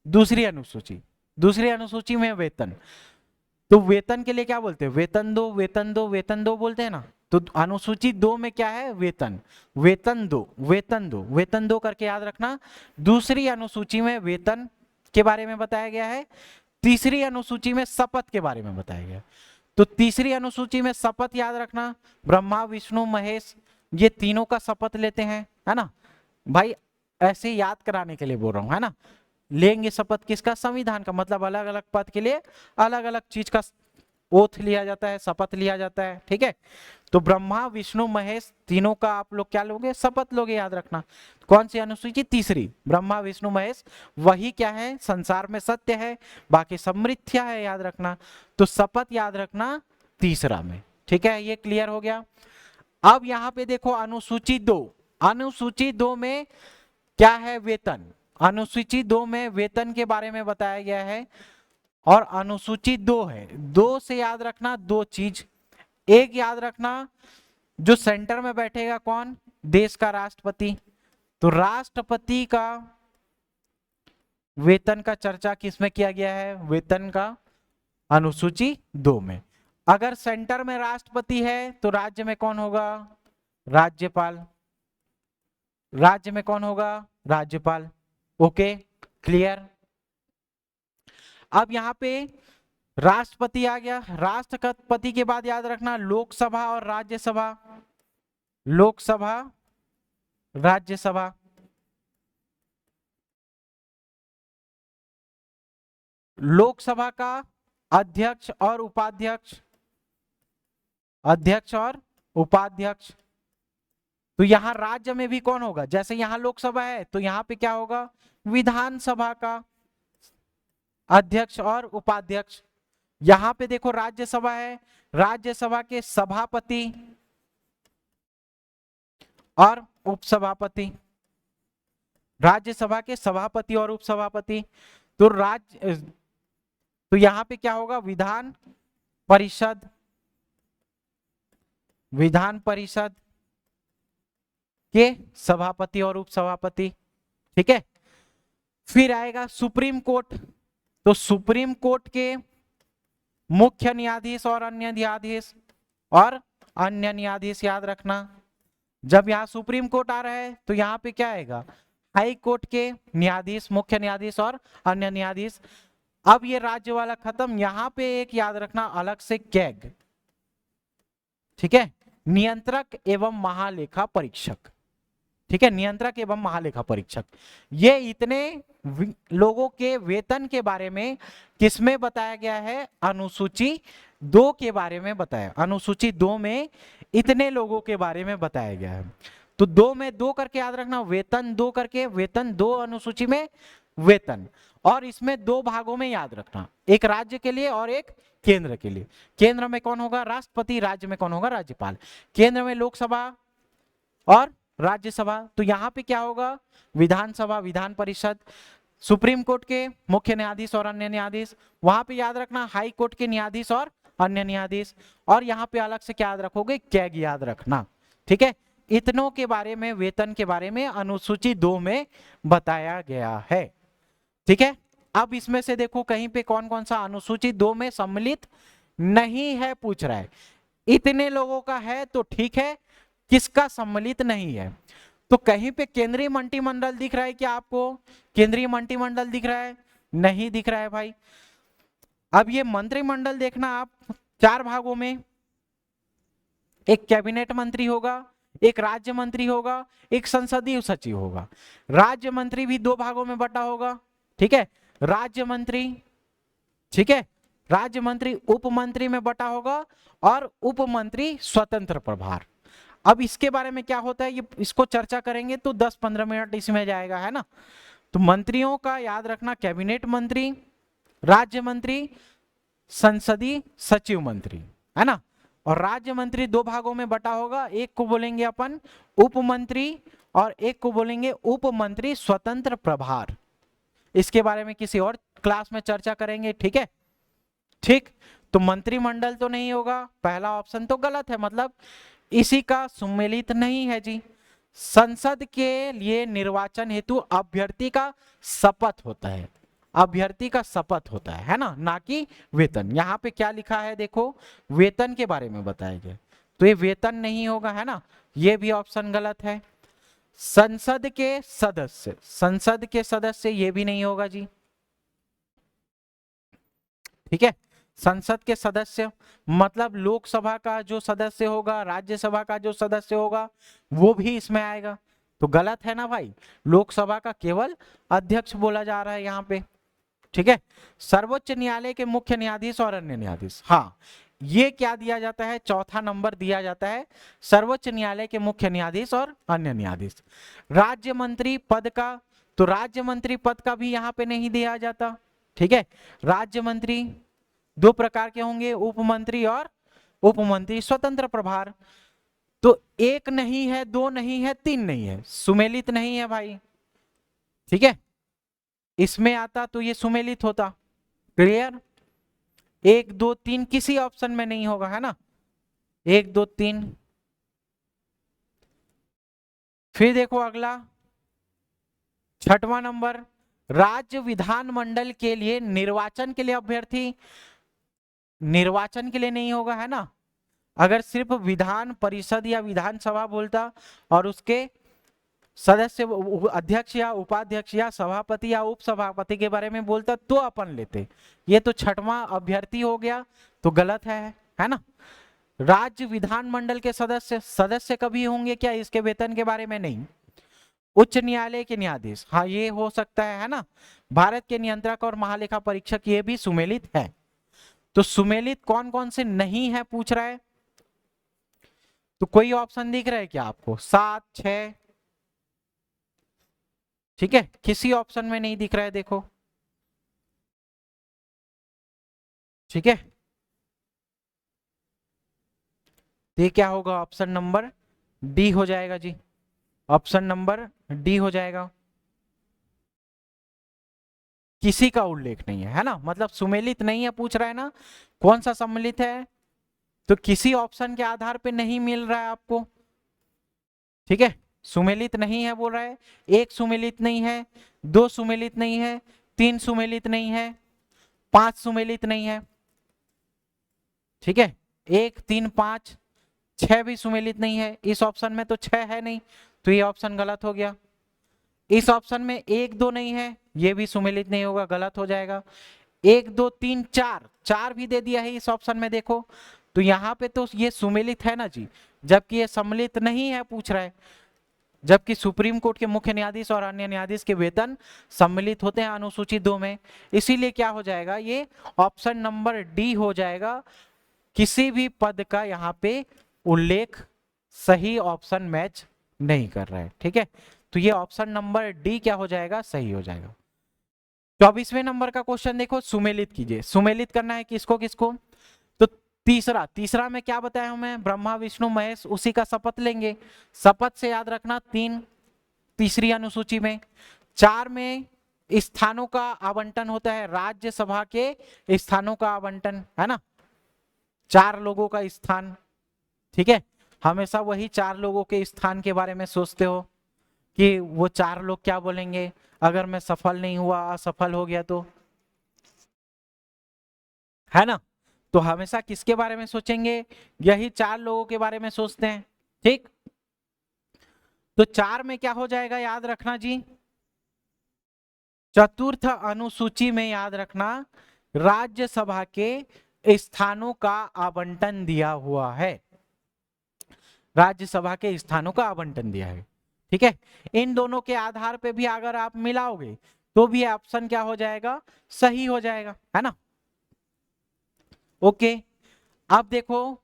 दूसरी अनुसूची, दूसरी अनुसूची में वेतन, तो वेतन के लिए क्या बोलते हैं, वेतन दो, वेतन दो, वेतन दो बोलते हैं ना। तो अनुसूची 2 में क्या है, वेतन, वेतन दो, वेतन दो, वेतन दो करके याद रखना। दूसरी अनुसूची में वेतन के बारे में बताया गया है, तीसरी अनुसूची में शपथ के बारे में बताया गया। तो तीसरी अनुसूची में शपथ याद रखना, ब्रह्मा विष्णु महेश, ये तीनों का शपथ लेते हैं, है ना भाई, ऐसे याद कराने के लिए बोल रहा हूं, है ना। लेंगे शपथ किसका, संविधान का, मतलब अलग अलग पद के लिए अलग अलग चीज का ओथ लिया जाता है, शपथ लिया जाता है, ठीक है। तो ब्रह्मा विष्णु महेश तीनों का आप लोग क्या लोगे, शपथ लोगे, याद रखना। कौन सी अनुसूची, तीसरी, ब्रह्मा विष्णु महेश, वही क्या है, संसार में सत्य है, बाकी सब मिथ्या है, याद रखना। तो शपथ याद रखना तीसरा में, ठीक है, ये क्लियर हो गया। अब यहां पे देखो अनुसूची 2, अनुसूची 2 में क्या है, वेतन, अनुसूची 2 में वेतन के बारे में बताया गया है। और अनुसूची 2 है, 2 से याद रखना दो चीज, एक याद रखना, जो सेंटर में बैठेगा कौन, देश का राष्ट्रपति, तो राष्ट्रपति का वेतन का चर्चा किसमें किया गया है, वेतन का अनुसूची 2 में। अगर सेंटर में राष्ट्रपति है तो राज्य में कौन होगा, राज्यपाल, राज्य में कौन होगा? राज्यपाल। Okay, clear. अब यहाँ पे राष्ट्रपति आ गया। राष्ट्रपति के बाद याद रखना लोकसभा और राज्यसभा। लोकसभा, राज्यसभा। लोकसभा का अध्यक्ष और उपाध्यक्ष, अध्यक्ष और उपाध्यक्ष। तो यहां राज्य में भी कौन होगा? जैसे यहां लोकसभा है तो यहां पे क्या होगा? विधानसभा का अध्यक्ष और उपाध्यक्ष। यहां पे देखो राज्यसभा है, राज्यसभा के सभापति और उपसभापति। राज्यसभा के सभापति और उपसभापति। तो तो यहां पे क्या होगा? विधान परिषद, विधान परिषद के सभापति और उपसभापति। ठीक है। फिर आएगा सुप्रीम कोर्ट। तो सुप्रीम कोर्ट के मुख्य न्यायाधीश और अन्य न्यायाधीश, और अन्य न्यायाधीश याद रखना। जब यहां सुप्रीम कोर्ट आ रहा है तो यहां पे क्या आएगा? हाई कोर्ट के न्यायाधीश, मुख्य न्यायाधीश और अन्य न्यायाधीश। अब ये राज्य वाला खत्म। यहां पे एक याद रखना अलग से कैग, ठीक है, नियंत्रक एवं महालेखा परीक्षक। ठीक है, नियंत्रक एवं महालेखा परीक्षक। ये इतने लोगों के वेतन के बारे में किसमें बताया गया है? अनुसूची 2 के बारे में बताया। अनुसूची 2 में इतने लोगों के बारे में बताया गया है। तो 2 में 2 करके याद रखना, वेतन 2 करके, वेतन 2 अनुसूची में वेतन। और इसमें 2 भागों में याद रखना, एक राज्य के लिए और एक केंद्र के लिए। केंद्र में कौन होगा? राष्ट्रपति। राज्य में कौन होगा? राज्यपाल। केंद्र में लोकसभा और राज्यसभा। तो यहां पे क्या होगा? विधानसभा, विधान परिषद। सुप्रीम कोर्ट के मुख्य न्यायाधीश और अन्य न्यायाधीश। वहां पे याद रखना हाई कोर्ट के न्यायाधीश और अन्य न्यायाधीश। और यहाँ पे अलग से क्या याद रखोगे? कैग याद रखना। ठीक है, इतनों के बारे में, वेतन के बारे में अनुसूची 2 में बताया गया है। ठीक है। अब इसमें से देखो कहीं पे कौन कौन सा अनुसूची 2 में सम्मिलित नहीं है, पूछ रहा है। इतने लोगों का है तो ठीक है, किसका सम्मिलित नहीं है? तो कहीं पे केंद्रीय मंत्रिमंडल दिख रहा है क्या आपको? केंद्रीय मंत्रिमंडल दिख रहा है? नहीं दिख रहा है भाई। अब ये मंत्रिमंडल देखना आप 4 भागों में, एक कैबिनेट मंत्री होगा, एक राज्य मंत्री होगा, एक संसदीय सचिव होगा। राज्य मंत्री भी 2 भागों में बटा होगा। ठीक है, राज्य मंत्री, ठीक है, राज्य मंत्री उप मंत्री में बटा होगा, और उप मंत्री स्वतंत्र प्रभार। अब इसके बारे में क्या होता है, ये इसको चर्चा करेंगे तो 10-15 मिनट इसमें जाएगा, है ना। तो मंत्रियों का याद रखना, कैबिनेट मंत्री, राज्य मंत्री, संसदीय सचिव मंत्री, है ना। और राज्य मंत्री 2 भागों में बटा होगा, एक को बोलेंगे अपन उप मंत्री और एक को बोलेंगे उप मंत्री स्वतंत्र प्रभार। इसके बारे में किसी और क्लास में चर्चा करेंगे। ठीक है, ठीक। तो मंत्रिमंडल तो नहीं होगा, पहला ऑप्शन तो गलत है, मतलब इसी का सम्मिलित नहीं है जी। संसद के लिए निर्वाचन हेतु अभ्यर्थी का शपथ होता है, अभ्यर्थी का शपथ होता है ना, ना कि वेतन। यहाँ पे क्या लिखा है देखो, वेतन के बारे में बताया गया, तो ये वेतन नहीं होगा, है ना, ये भी ऑप्शन गलत है। संसद के सदस्य, संसद के सदस्य ये भी नहीं होगा जी। ठीक है, संसद के सदस्य मतलब लोकसभा का जो सदस्य होगा, राज्यसभा का जो सदस्य होगा, वो भी इसमें आएगा, तो गलत है ना भाई। लोकसभा का केवल अध्यक्ष बोला जा रहा है यहाँ पे। ठीक है, सर्वोच्च न्यायालय के मुख्य न्यायाधीश और अन्य न्यायाधीश, हाँ ये क्या दिया जाता है? चौथा नंबर दिया जाता है, सर्वोच्च न्यायालय के मुख्य न्यायाधीश और अन्य न्यायाधीश। राज्य मंत्री पद का, तो राज्य मंत्री पद का भी यहाँ पे नहीं दिया जाता। ठीक है, राज्य मंत्री 2 प्रकार के होंगे, उप मंत्री और उप मंत्री स्वतंत्र प्रभार। तो 1 नहीं है, 2 नहीं है, 3 नहीं है, सुमेलित नहीं है भाई। ठीक है, इसमें आता तो ये सुमेलित होता। क्लियर? 1 2 3 किसी ऑप्शन में नहीं होगा, है ना, 1 2 3। फिर देखो अगला 6वां नंबर, राज्य विधानमंडल के लिए निर्वाचन के लिए अभ्यर्थी, निर्वाचन के लिए नहीं होगा, है ना। अगर सिर्फ विधान परिषद या विधानसभा बोलता और उसके सदस्य अध्यक्ष या उपाध्यक्ष या सभापति या उपसभापति के बारे में बोलता तो अपन लेते। ये तो छठवां अभ्यर्थी हो गया, तो गलत है ना। राज्य विधानमंडल के सदस्य, सदस्य कभी होंगे क्या इसके वेतन के बारे में नहीं। उच्च न्यायालय के न्यायाधीश, हाँ ये हो सकता है ना। भारत के नियंत्रक और महालेखा परीक्षक, ये भी सुमेलित है। तो सुमेलित कौन कौन से नहीं है पूछ रहा है, तो कोई ऑप्शन दिख रहा है क्या आपको? 7, 6, ठीक है, किसी ऑप्शन में नहीं दिख रहा है, देखो, ठीक है। ये क्या होगा? ऑप्शन नंबर डी हो जाएगा जी, ऑप्शन नंबर डी हो जाएगा। किसी का उल्लेख नहीं है ना, मतलब सुमेलित नहीं है पूछ रहा है ना, कौन सा सम्मिलित है, तो किसी ऑप्शन के आधार पे नहीं मिल रहा है आपको, ठीक है। सुमेलित नहीं है बोल रहा है, एक सुमेलित नहीं है, दो सुमेलित नहीं है, तीन सुमेलित नहीं है, पांच सुमेलित नहीं है, ठीक है। 1, 3, 5, 6 भी सुमेलित नहीं है, इस ऑप्शन में तो 6 है नहीं, तो ये ऑप्शन गलत हो गया। इस ऑप्शन में 1, 2 नहीं है, ये भी सुमेलित नहीं होगा, गलत हो जाएगा। 1, 2, 3, 4, 4 भी दे दिया है इस ऑप्शन में, देखो, तो यहाँ पे तो ये सुमेलित है ना जी, जबकि ये सम्मिलित नहीं है पूछ रहा है। जबकि सुप्रीम कोर्ट के मुख्य न्यायाधीश और अन्य न्यायाधीश के वेतन सम्मिलित होते हैं अनुसूची 2 में, इसीलिए क्या हो जाएगा, ये ऑप्शन नंबर डी हो जाएगा। किसी भी पद का यहाँ पे उल्लेख सही ऑप्शन मैच नहीं कर रहा है, ठीक है। तो ये ऑप्शन नंबर डी क्या हो जाएगा, सही हो जाएगा। 24वें नंबर का क्वेश्चन देखो, सुमेलित कीजिए। सुमेलित करना है किसको किसको, तो तीसरा में क्या बताया हमें, ब्रह्मा विष्णु महेश, उसी का शपथ लेंगे। शपथ से याद रखना 3 तीसरी अनुसूची में। 4 में स्थानों का आवंटन होता है, राज्यसभा के स्थानों का आवंटन, है ना, 4 लोगों का स्थान, ठीक है। हमेशा वही 4 लोगों के स्थान के बारे में सोचते हो कि वो 4 लोग क्या बोलेंगे अगर मैं सफल नहीं हुआ, असफल हो गया तो, है ना। तो हमेशा किसके बारे में सोचेंगे, यही 4 लोगों के बारे में सोचते हैं, ठीक। तो 4 में क्या हो जाएगा याद रखना जी, चतुर्थ अनुसूची में याद रखना राज्यसभा के स्थानों का आवंटन दिया हुआ है, राज्यसभा के स्थानों का आवंटन दिया है, ठीक है। इन दोनों के आधार पे भी अगर आप मिलाओगे तो भी ऑप्शन क्या हो जाएगा, सही हो जाएगा, है ना। ओके, अब देखो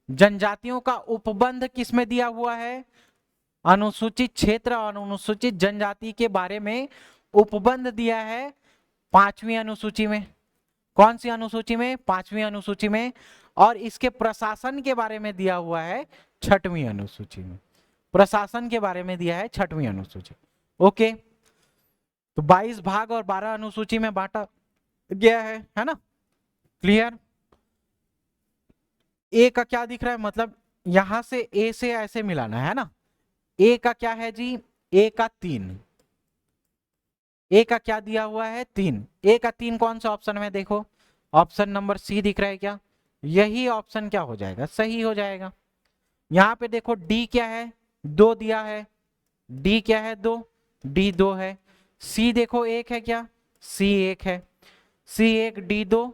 जनजातियों का उपबंध किसमें दिया हुआ है, अनुसूचित क्षेत्र और अनुसूचित जनजाति के बारे में उपबंध दिया है 5वीं अनुसूची में। कौन सी अनुसूची में, 5वीं अनुसूची में। और इसके प्रशासन के बारे में दिया हुआ है 6वीं अनुसूची में, प्रशासन के बारे में दिया है 6वीं अनुसूची। ओके, तो 22 भाग और 12 अनुसूची में बांटा गया है ना, क्लियर। ए का क्या दिख रहा है, मतलब यहां से ए से ऐसे मिलाना है ना। ए का क्या है जी, ए का 3, ए का क्या दिया हुआ है 3, ए का 3 कौन सा ऑप्शन में देखो, ऑप्शन नंबर सी दिख रहा है क्या, यही ऑप्शन क्या हो जाएगा, सही हो जाएगा। यहां पे देखो डी क्या है, 2 दिया है, डी क्या है 2, डी 2 है। सी देखो 1 है क्या, सी 1 है, सी 1, डी 2,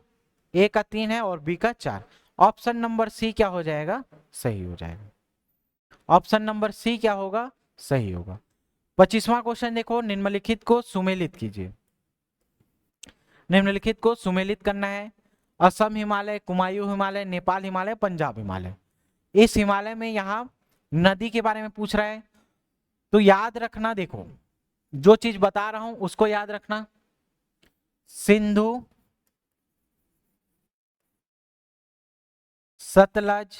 ए का 3 है और बी का 4। ऑप्शन नंबर सी क्या हो जाएगा, सही हो जाएगा। ऑप्शन नंबर सी क्या होगा, सही होगा। 25वां क्वेश्चन देखो, निम्नलिखित को सुमेलित कीजिए। निम्नलिखित को सुमेलित करना है, असम हिमालय, कुमायूं हिमालय, नेपाल हिमालय, पंजाब हिमालय। इस हिमालय में यहां नदी के बारे में पूछ रहा है, तो याद रखना, देखो जो चीज बता रहा हूं उसको याद रखना। सिंधु, सतलज,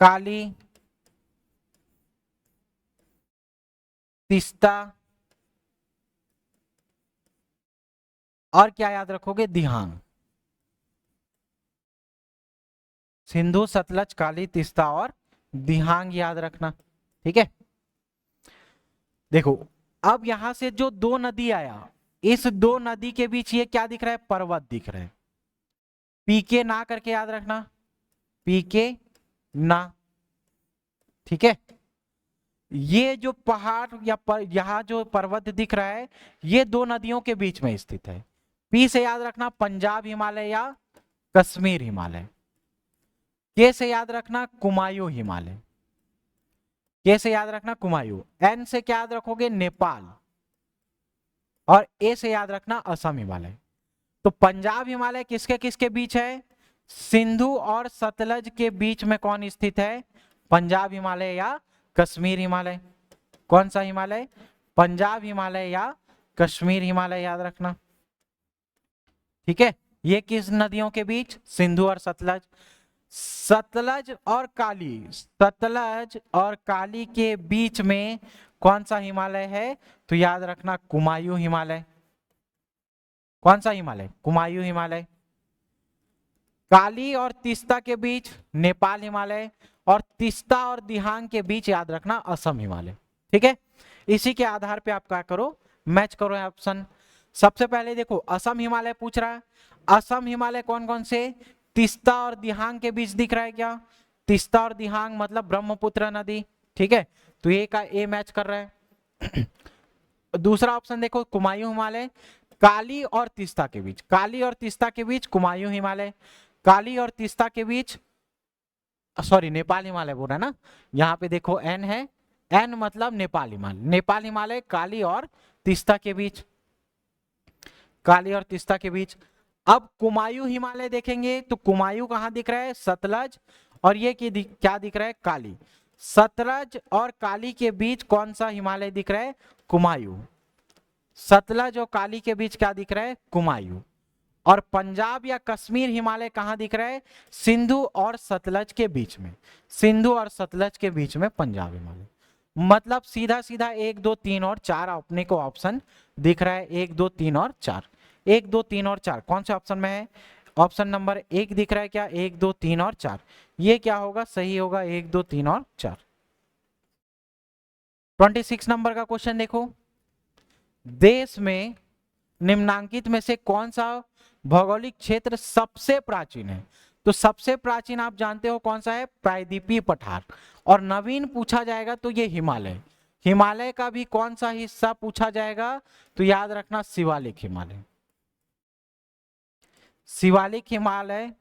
काली, तीस्ता, और क्या याद रखोगे, दिहांग। सिंधु, सतलज, काली, तीस्ता और दिहांग याद रखना, ठीक है। देखो अब यहां से जो 2 नदी आया, इस 2 नदी के बीच ये क्या दिख रहा है, पर्वत दिख रहा है। पीके ना करके याद रखना, पीके ना, ठीक है। ये जो पहाड़ या यहाँ जो पर्वत दिख रहा है, ये दो नदियों के बीच में स्थित है। पी से याद रखना पंजाब हिमालय या कश्मीर हिमालय। के से याद रखना कुमायूं हिमालय। के से याद रखना कुमायूं। एन से क्या याद रखोगे? नेपाल। और ए से याद रखना असम हिमालय। तो पंजाब हिमालय किसके किसके बीच है? सिंधु और सतलज के बीच में कौन स्थित है? पंजाब हिमालय या कश्मीर हिमालय। कौन सा हिमालय? पंजाब हिमालय या कश्मीर हिमालय, याद रखना। ठीक है। ये किस नदियों के बीच? सिंधु और सतलज। सतलज और काली, सतलज और काली के बीच में कौन सा हिमालय है? तो याद रखना कुमायूं हिमालय। कौन सा हिमालय? कुमायूं हिमालय। काली और तीस्ता के बीच नेपाल हिमालय, और तीस्ता और दिहांग के बीच याद रखना असम हिमालय। ठीक है। इसी के आधार पे आप क्या करो? मैच करो ऑप्शन। सबसे पहले देखो असम हिमालय पूछ रहा है। असम हिमालय कौन कौन से? तीस्ता और दिहांग के बीच दिख रहा है क्या? तीस्ता और दिहांग मतलब ब्रह्मपुत्र नदी। ठीक है, तो ए का ए मैच कर रहा है। दूसरा ऑप्शन देखो कुमायूं हिमालय, काली और तीस्ता के बीच, काली और तीस्ता के बीच कुमायूं हिमालय। काली और तीस्ता के बीच, सॉरी नेपाल हिमालय बोल रहा है ना, यहाँ पे देखो एन है, एन मतलब नेपाल हिमालय। नेपाल हिमालय काली और तीस्ता के बीच, काली और तीस्ता के बीच। अब कुमायूं हिमालय देखेंगे तो कुमायूं कहाँ दिख रहा है? सतलज, और ये क्या दिख रहा है? काली। सतलज और काली के बीच कौन सा हिमालय दिख रहा है? कुमायूं। सतलज और काली के बीच क्या दिख रहा है? कुमायूं। और पंजाब या कश्मीर हिमालय कहाँ दिख रहा है? सिंधु और सतलज के बीच में, सिंधु और सतलज के बीच में पंजाब हिमालय। मतलब सीधा सीधा 1 2 3 और 4 अपने को ऑप्शन दिख रहा है। 1 2 3 और 4, 1 2 3 और 4 कौन से ऑप्शन में है? ऑप्शन नंबर 1 दिख रहा है क्या? 1 2 3 और 4, ये क्या होगा? सही होगा 1 2 3 और 4। 26 नंबर का क्वेश्चन देखो, देश में निम्नांकित में से कौन सा भौगोलिक क्षेत्र सबसे प्राचीन है? तो सबसे प्राचीन आप जानते हो कौन सा है? प्रायद्वीपीय पठार। और नवीन पूछा जाएगा तो ये हिमालय, हिमालय का भी कौन सा हिस्सा पूछा जाएगा? तो याद रखना शिवालिक हिमालय। शिवालिक हिमालय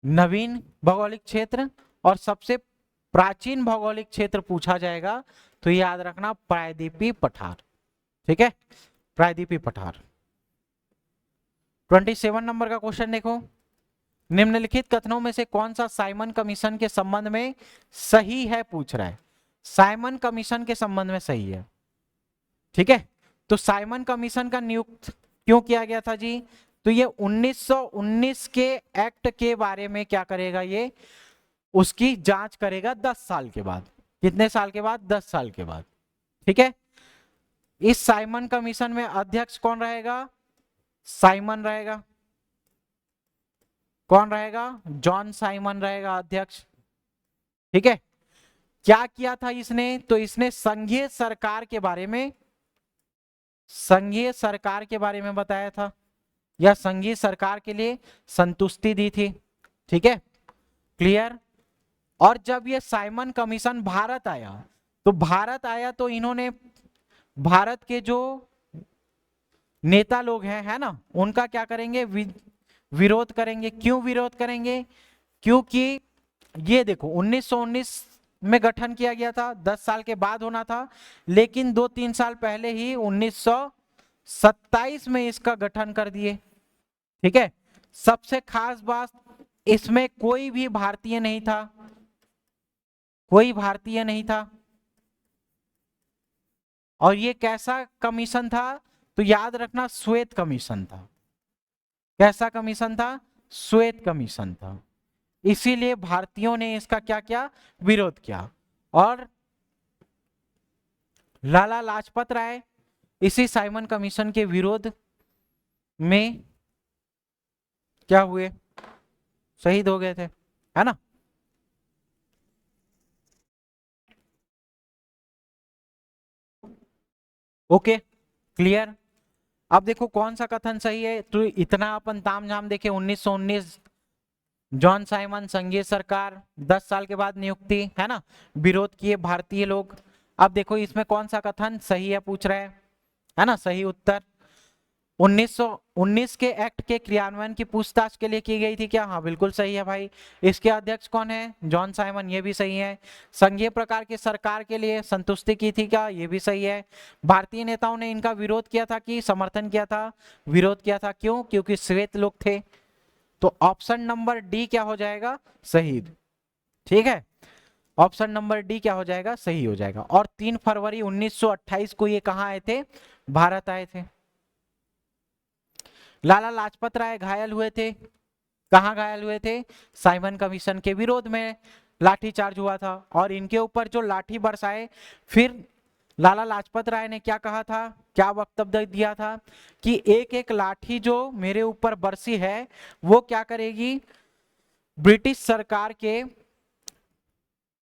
नवीन भौगोलिक क्षेत्र, और सबसे प्राचीन भौगोलिक क्षेत्र पूछा जाएगा तो याद रखना प्रायद्वीपीय पठार। ठीक है, प्रायद्वीपीय पठार। 27 नंबर का क्वेश्चन देखो, निम्नलिखित कथनों में से कौन सा साइमन कमीशन के संबंध में सही है? पूछ रहा है। साइमन कमीशन के संबंध में सही है। ठीक है, तो साइमन कमीशन का नियुक्त क्यों किया गया था जी? तो ये 1919 के एक्ट के बारे में क्या करेगा? ये उसकी जांच करेगा 10 साल के बाद। कितने साल के बाद? 10 साल के बाद। ठीक है, इस साइमन कमीशन में अध्यक्ष कौन रहेगा? साइमन रहेगा। कौन रहेगा? जॉन साइमन रहेगा अध्यक्ष। ठीक है, क्या किया था इसने? तो इसने संघीय सरकार के बारे में, संघीय सरकार के बारे में बताया था, या संघीय सरकार के लिए संतुष्टि दी थी। ठीक है, क्लियर। और जब ये साइमन कमीशन भारत आया, तो भारत आया तो इन्होंने भारत के जो नेता लोग हैं, है ना, उनका क्या करेंगे? विरोध करेंगे। क्यों विरोध करेंगे? क्योंकि ये देखो 1919 में गठन किया गया था, 10 साल के बाद होना था, लेकिन 2-3 साल पहले ही 1927 में इसका गठन कर दिए। ठीक है, सबसे खास बात इसमें कोई भी भारतीय नहीं था, कोई भारतीय नहीं था। और ये कैसा कमीशन था? तो याद रखना श्वेत कमीशन था। कैसा कमीशन था? श्वेत कमीशन था। इसीलिए भारतीयों ने इसका क्या किया? विरोध किया। और लाला लाजपत राय इसी साइमन कमीशन के विरोध में क्या हुए? शहीद हो गए थे, है ना। Okay, clear. अब देखो कौन सा कथन सही है। तो इतना अपन ताम झाम देखे 1919 जॉन साइमन संघीय सरकार, 10 साल के बाद नियुक्ति, है ना, विरोध किए भारतीय लोग। अब देखो इसमें कौन सा कथन सही है पूछ रहे हैं, है ना, सही उत्तर 1919 के एक्ट के क्रियान्वयन की पूछताछ के लिए की गई थी क्या? हाँ बिल्कुल सही है भाई। इसके अध्यक्ष कौन है? जॉन साइमन, ये भी सही है। संघीय प्रकार की सरकार के लिए संतुष्टि की थी क्या? ये भी सही है। भारतीय नेताओं ने इनका विरोध किया था कि समर्थन किया था? विरोध किया था। क्यों? क्योंकि श्वेत लोग थे। तो ऑप्शन नंबर डी क्या हो जाएगा? शहीद। ठीक है, ऑप्शन नंबर डी क्या हो जाएगा? सही हो जाएगा। और 3 फरवरी 1928 को ये कहां आए थे? भारत आए थे। लाला लाजपत राय घायल हुए थे, कहां घायल हुए थे? साइमन कमीशन के विरोध में लाठीचार्ज हुआ था और इनके ऊपर जो लाठी बरसाए, फिर लाला लाजपत राय ने क्या कहा था, क्या वक्तव्य दिया था कि एक एक लाठी जो मेरे ऊपर बरसी है वो क्या करेगी? ब्रिटिश सरकार के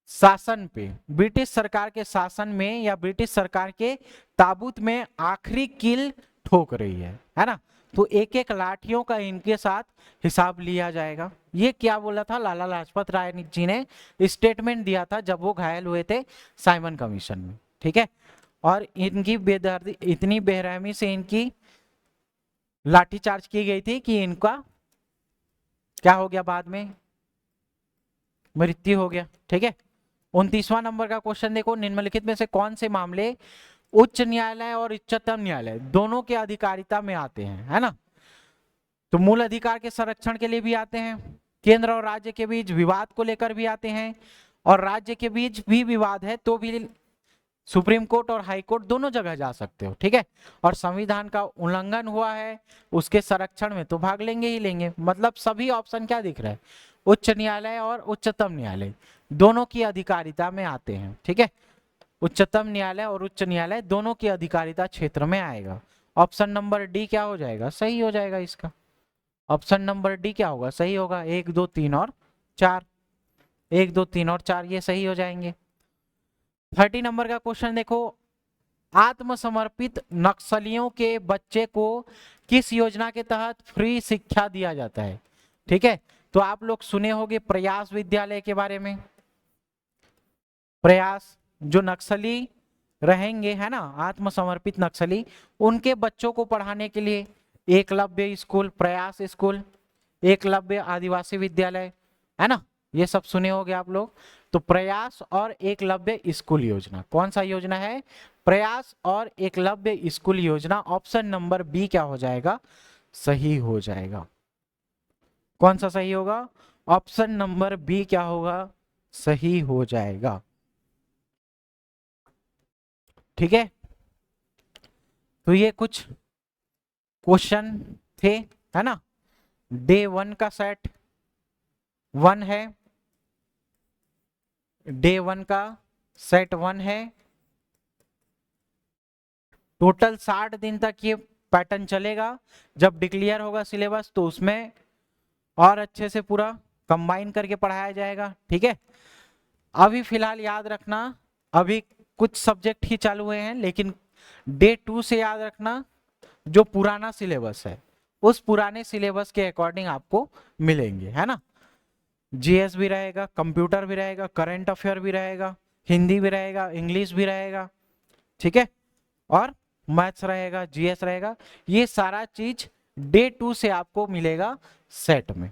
शासन पे, ब्रिटिश सरकार के शासन में या ब्रिटिश सरकार के ताबूत में आखिरी कील ठोक रही है ना। तो एक एक लाठियों का इनके साथ हिसाब लिया जाएगा। ये क्या बोला था लाला लाजपत राय जी ने, स्टेटमेंट दिया था जब वो घायल हुए थे साइमन कमीशन में। ठीक है, और इनकी बेदर्दी, इतनी बेरहमी से इनकी लाठीचार्ज की गई थी कि इनका क्या हो गया? बाद में मृत्यु हो गया। ठीक है, 29वां नंबर का क्वेश्चन देखो, निम्नलिखित में से कौन से मामले उच्च न्यायालय और उच्चतम न्यायालय दोनों के अधिकारिता में आते हैं, है ना? तो मूल अधिकार के संरक्षण के लिए भी आते हैं, केंद्र और राज्य के बीच विवाद को लेकर भी आते हैं, और राज्य के बीच भी विवाद है तो भी सुप्रीम कोर्ट और हाई कोर्ट दोनों जगह जा सकते हो। ठीक है, और संविधान का उल्लंघन हुआ है उसके संरक्षण में तो भाग लेंगे ही लेंगे। मतलब सभी ऑप्शन क्या दिख रहा है? उच्च न्यायालय और उच्चतम न्यायालय दोनों की अधिकारिता में आते हैं। ठीक है, उच्चतम न्यायालय और उच्च न्यायालय दोनों की अधिकारिता क्षेत्र में आएगा। ऑप्शन नंबर डी क्या हो जाएगा? सही हो जाएगा इसका। ऑप्शन नंबर डी क्या होगा? सही होगा। 1 2 3 और 4, 1 2 3 और 4 ये सही हो जाएंगे। 30 नंबर का क्वेश्चन देखो, आत्मसमर्पित नक्सलियों के बच्चे को किस योजना के तहत फ्री शिक्षा दिया जाता है? ठीक है, तो आप लोग सुने होंगे प्रयास विद्यालय के बारे में। प्रयास जो नक्सली रहेंगे, है ना, आत्मसमर्पित नक्सली, उनके बच्चों को पढ़ाने के लिए एकलव्य स्कूल, प्रयास स्कूल, एकलव्य आदिवासी विद्यालय, है ना, ये सब सुने होंगे आप लोग। तो प्रयास और एकलव्य स्कूल योजना, कौन सा योजना है? प्रयास और एकलव्य स्कूल योजना। ऑप्शन नंबर बी क्या हो जाएगा? सही हो जाएगा। कौन सा सही होगा? ऑप्शन नंबर बी क्या होगा? सही हो जाएगा। ठीक है, तो ये कुछ क्वेश्चन थे, है ना। डे 1 का सेट 1 है, डे 1 का सेट 1 है। टोटल 60 दिन तक ये पैटर्न चलेगा। जब डिक्लेयर होगा सिलेबस तो उसमें और अच्छे से पूरा कंबाइन करके पढ़ाया जाएगा। ठीक है, अभी फिलहाल याद रखना, अभी कुछ सब्जेक्ट ही चालू हुए हैं, लेकिन डे 2 से याद रखना जो पुराना सिलेबस है उस पुराने सिलेबस के अकॉर्डिंग आपको मिलेंगे, है ना। जीएस भी रहेगा, कंप्यूटर भी रहेगा, करंट अफेयर भी रहेगा, हिंदी भी रहेगा, इंग्लिश भी रहेगा। ठीक है, और मैथ्स रहेगा, जीएस रहेगा। ये सारा चीज डे 2 से आपको मिलेगा सेट में।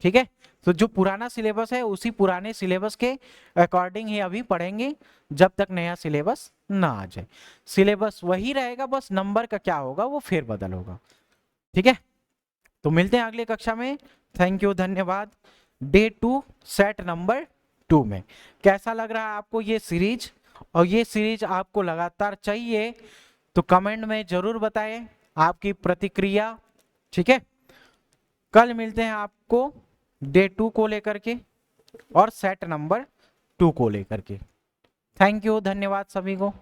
ठीक है, तो जो पुराना सिलेबस है उसी पुराने सिलेबस के अकॉर्डिंग ही अभी पढ़ेंगे जब तक नया सिलेबस ना आ जाए। सिलेबस वही रहेगा, बस नंबर का क्या होगा वो फेरबदल होगा। ठीक है, तो मिलते हैं अगली कक्षा में। थैंक यू, धन्यवाद। डे 2 सेट नंबर 2 में कैसा लग रहा है आपको ये सीरीज? और ये सीरीज आपको लगातार चाहिए तो कमेंट में जरूर बताएं आपकी प्रतिक्रिया। ठीक है, कल मिलते हैं आपको डे 2 को लेकर के और सेट नंबर 2 को लेकर के। थैंक यू, धन्यवाद सभी को।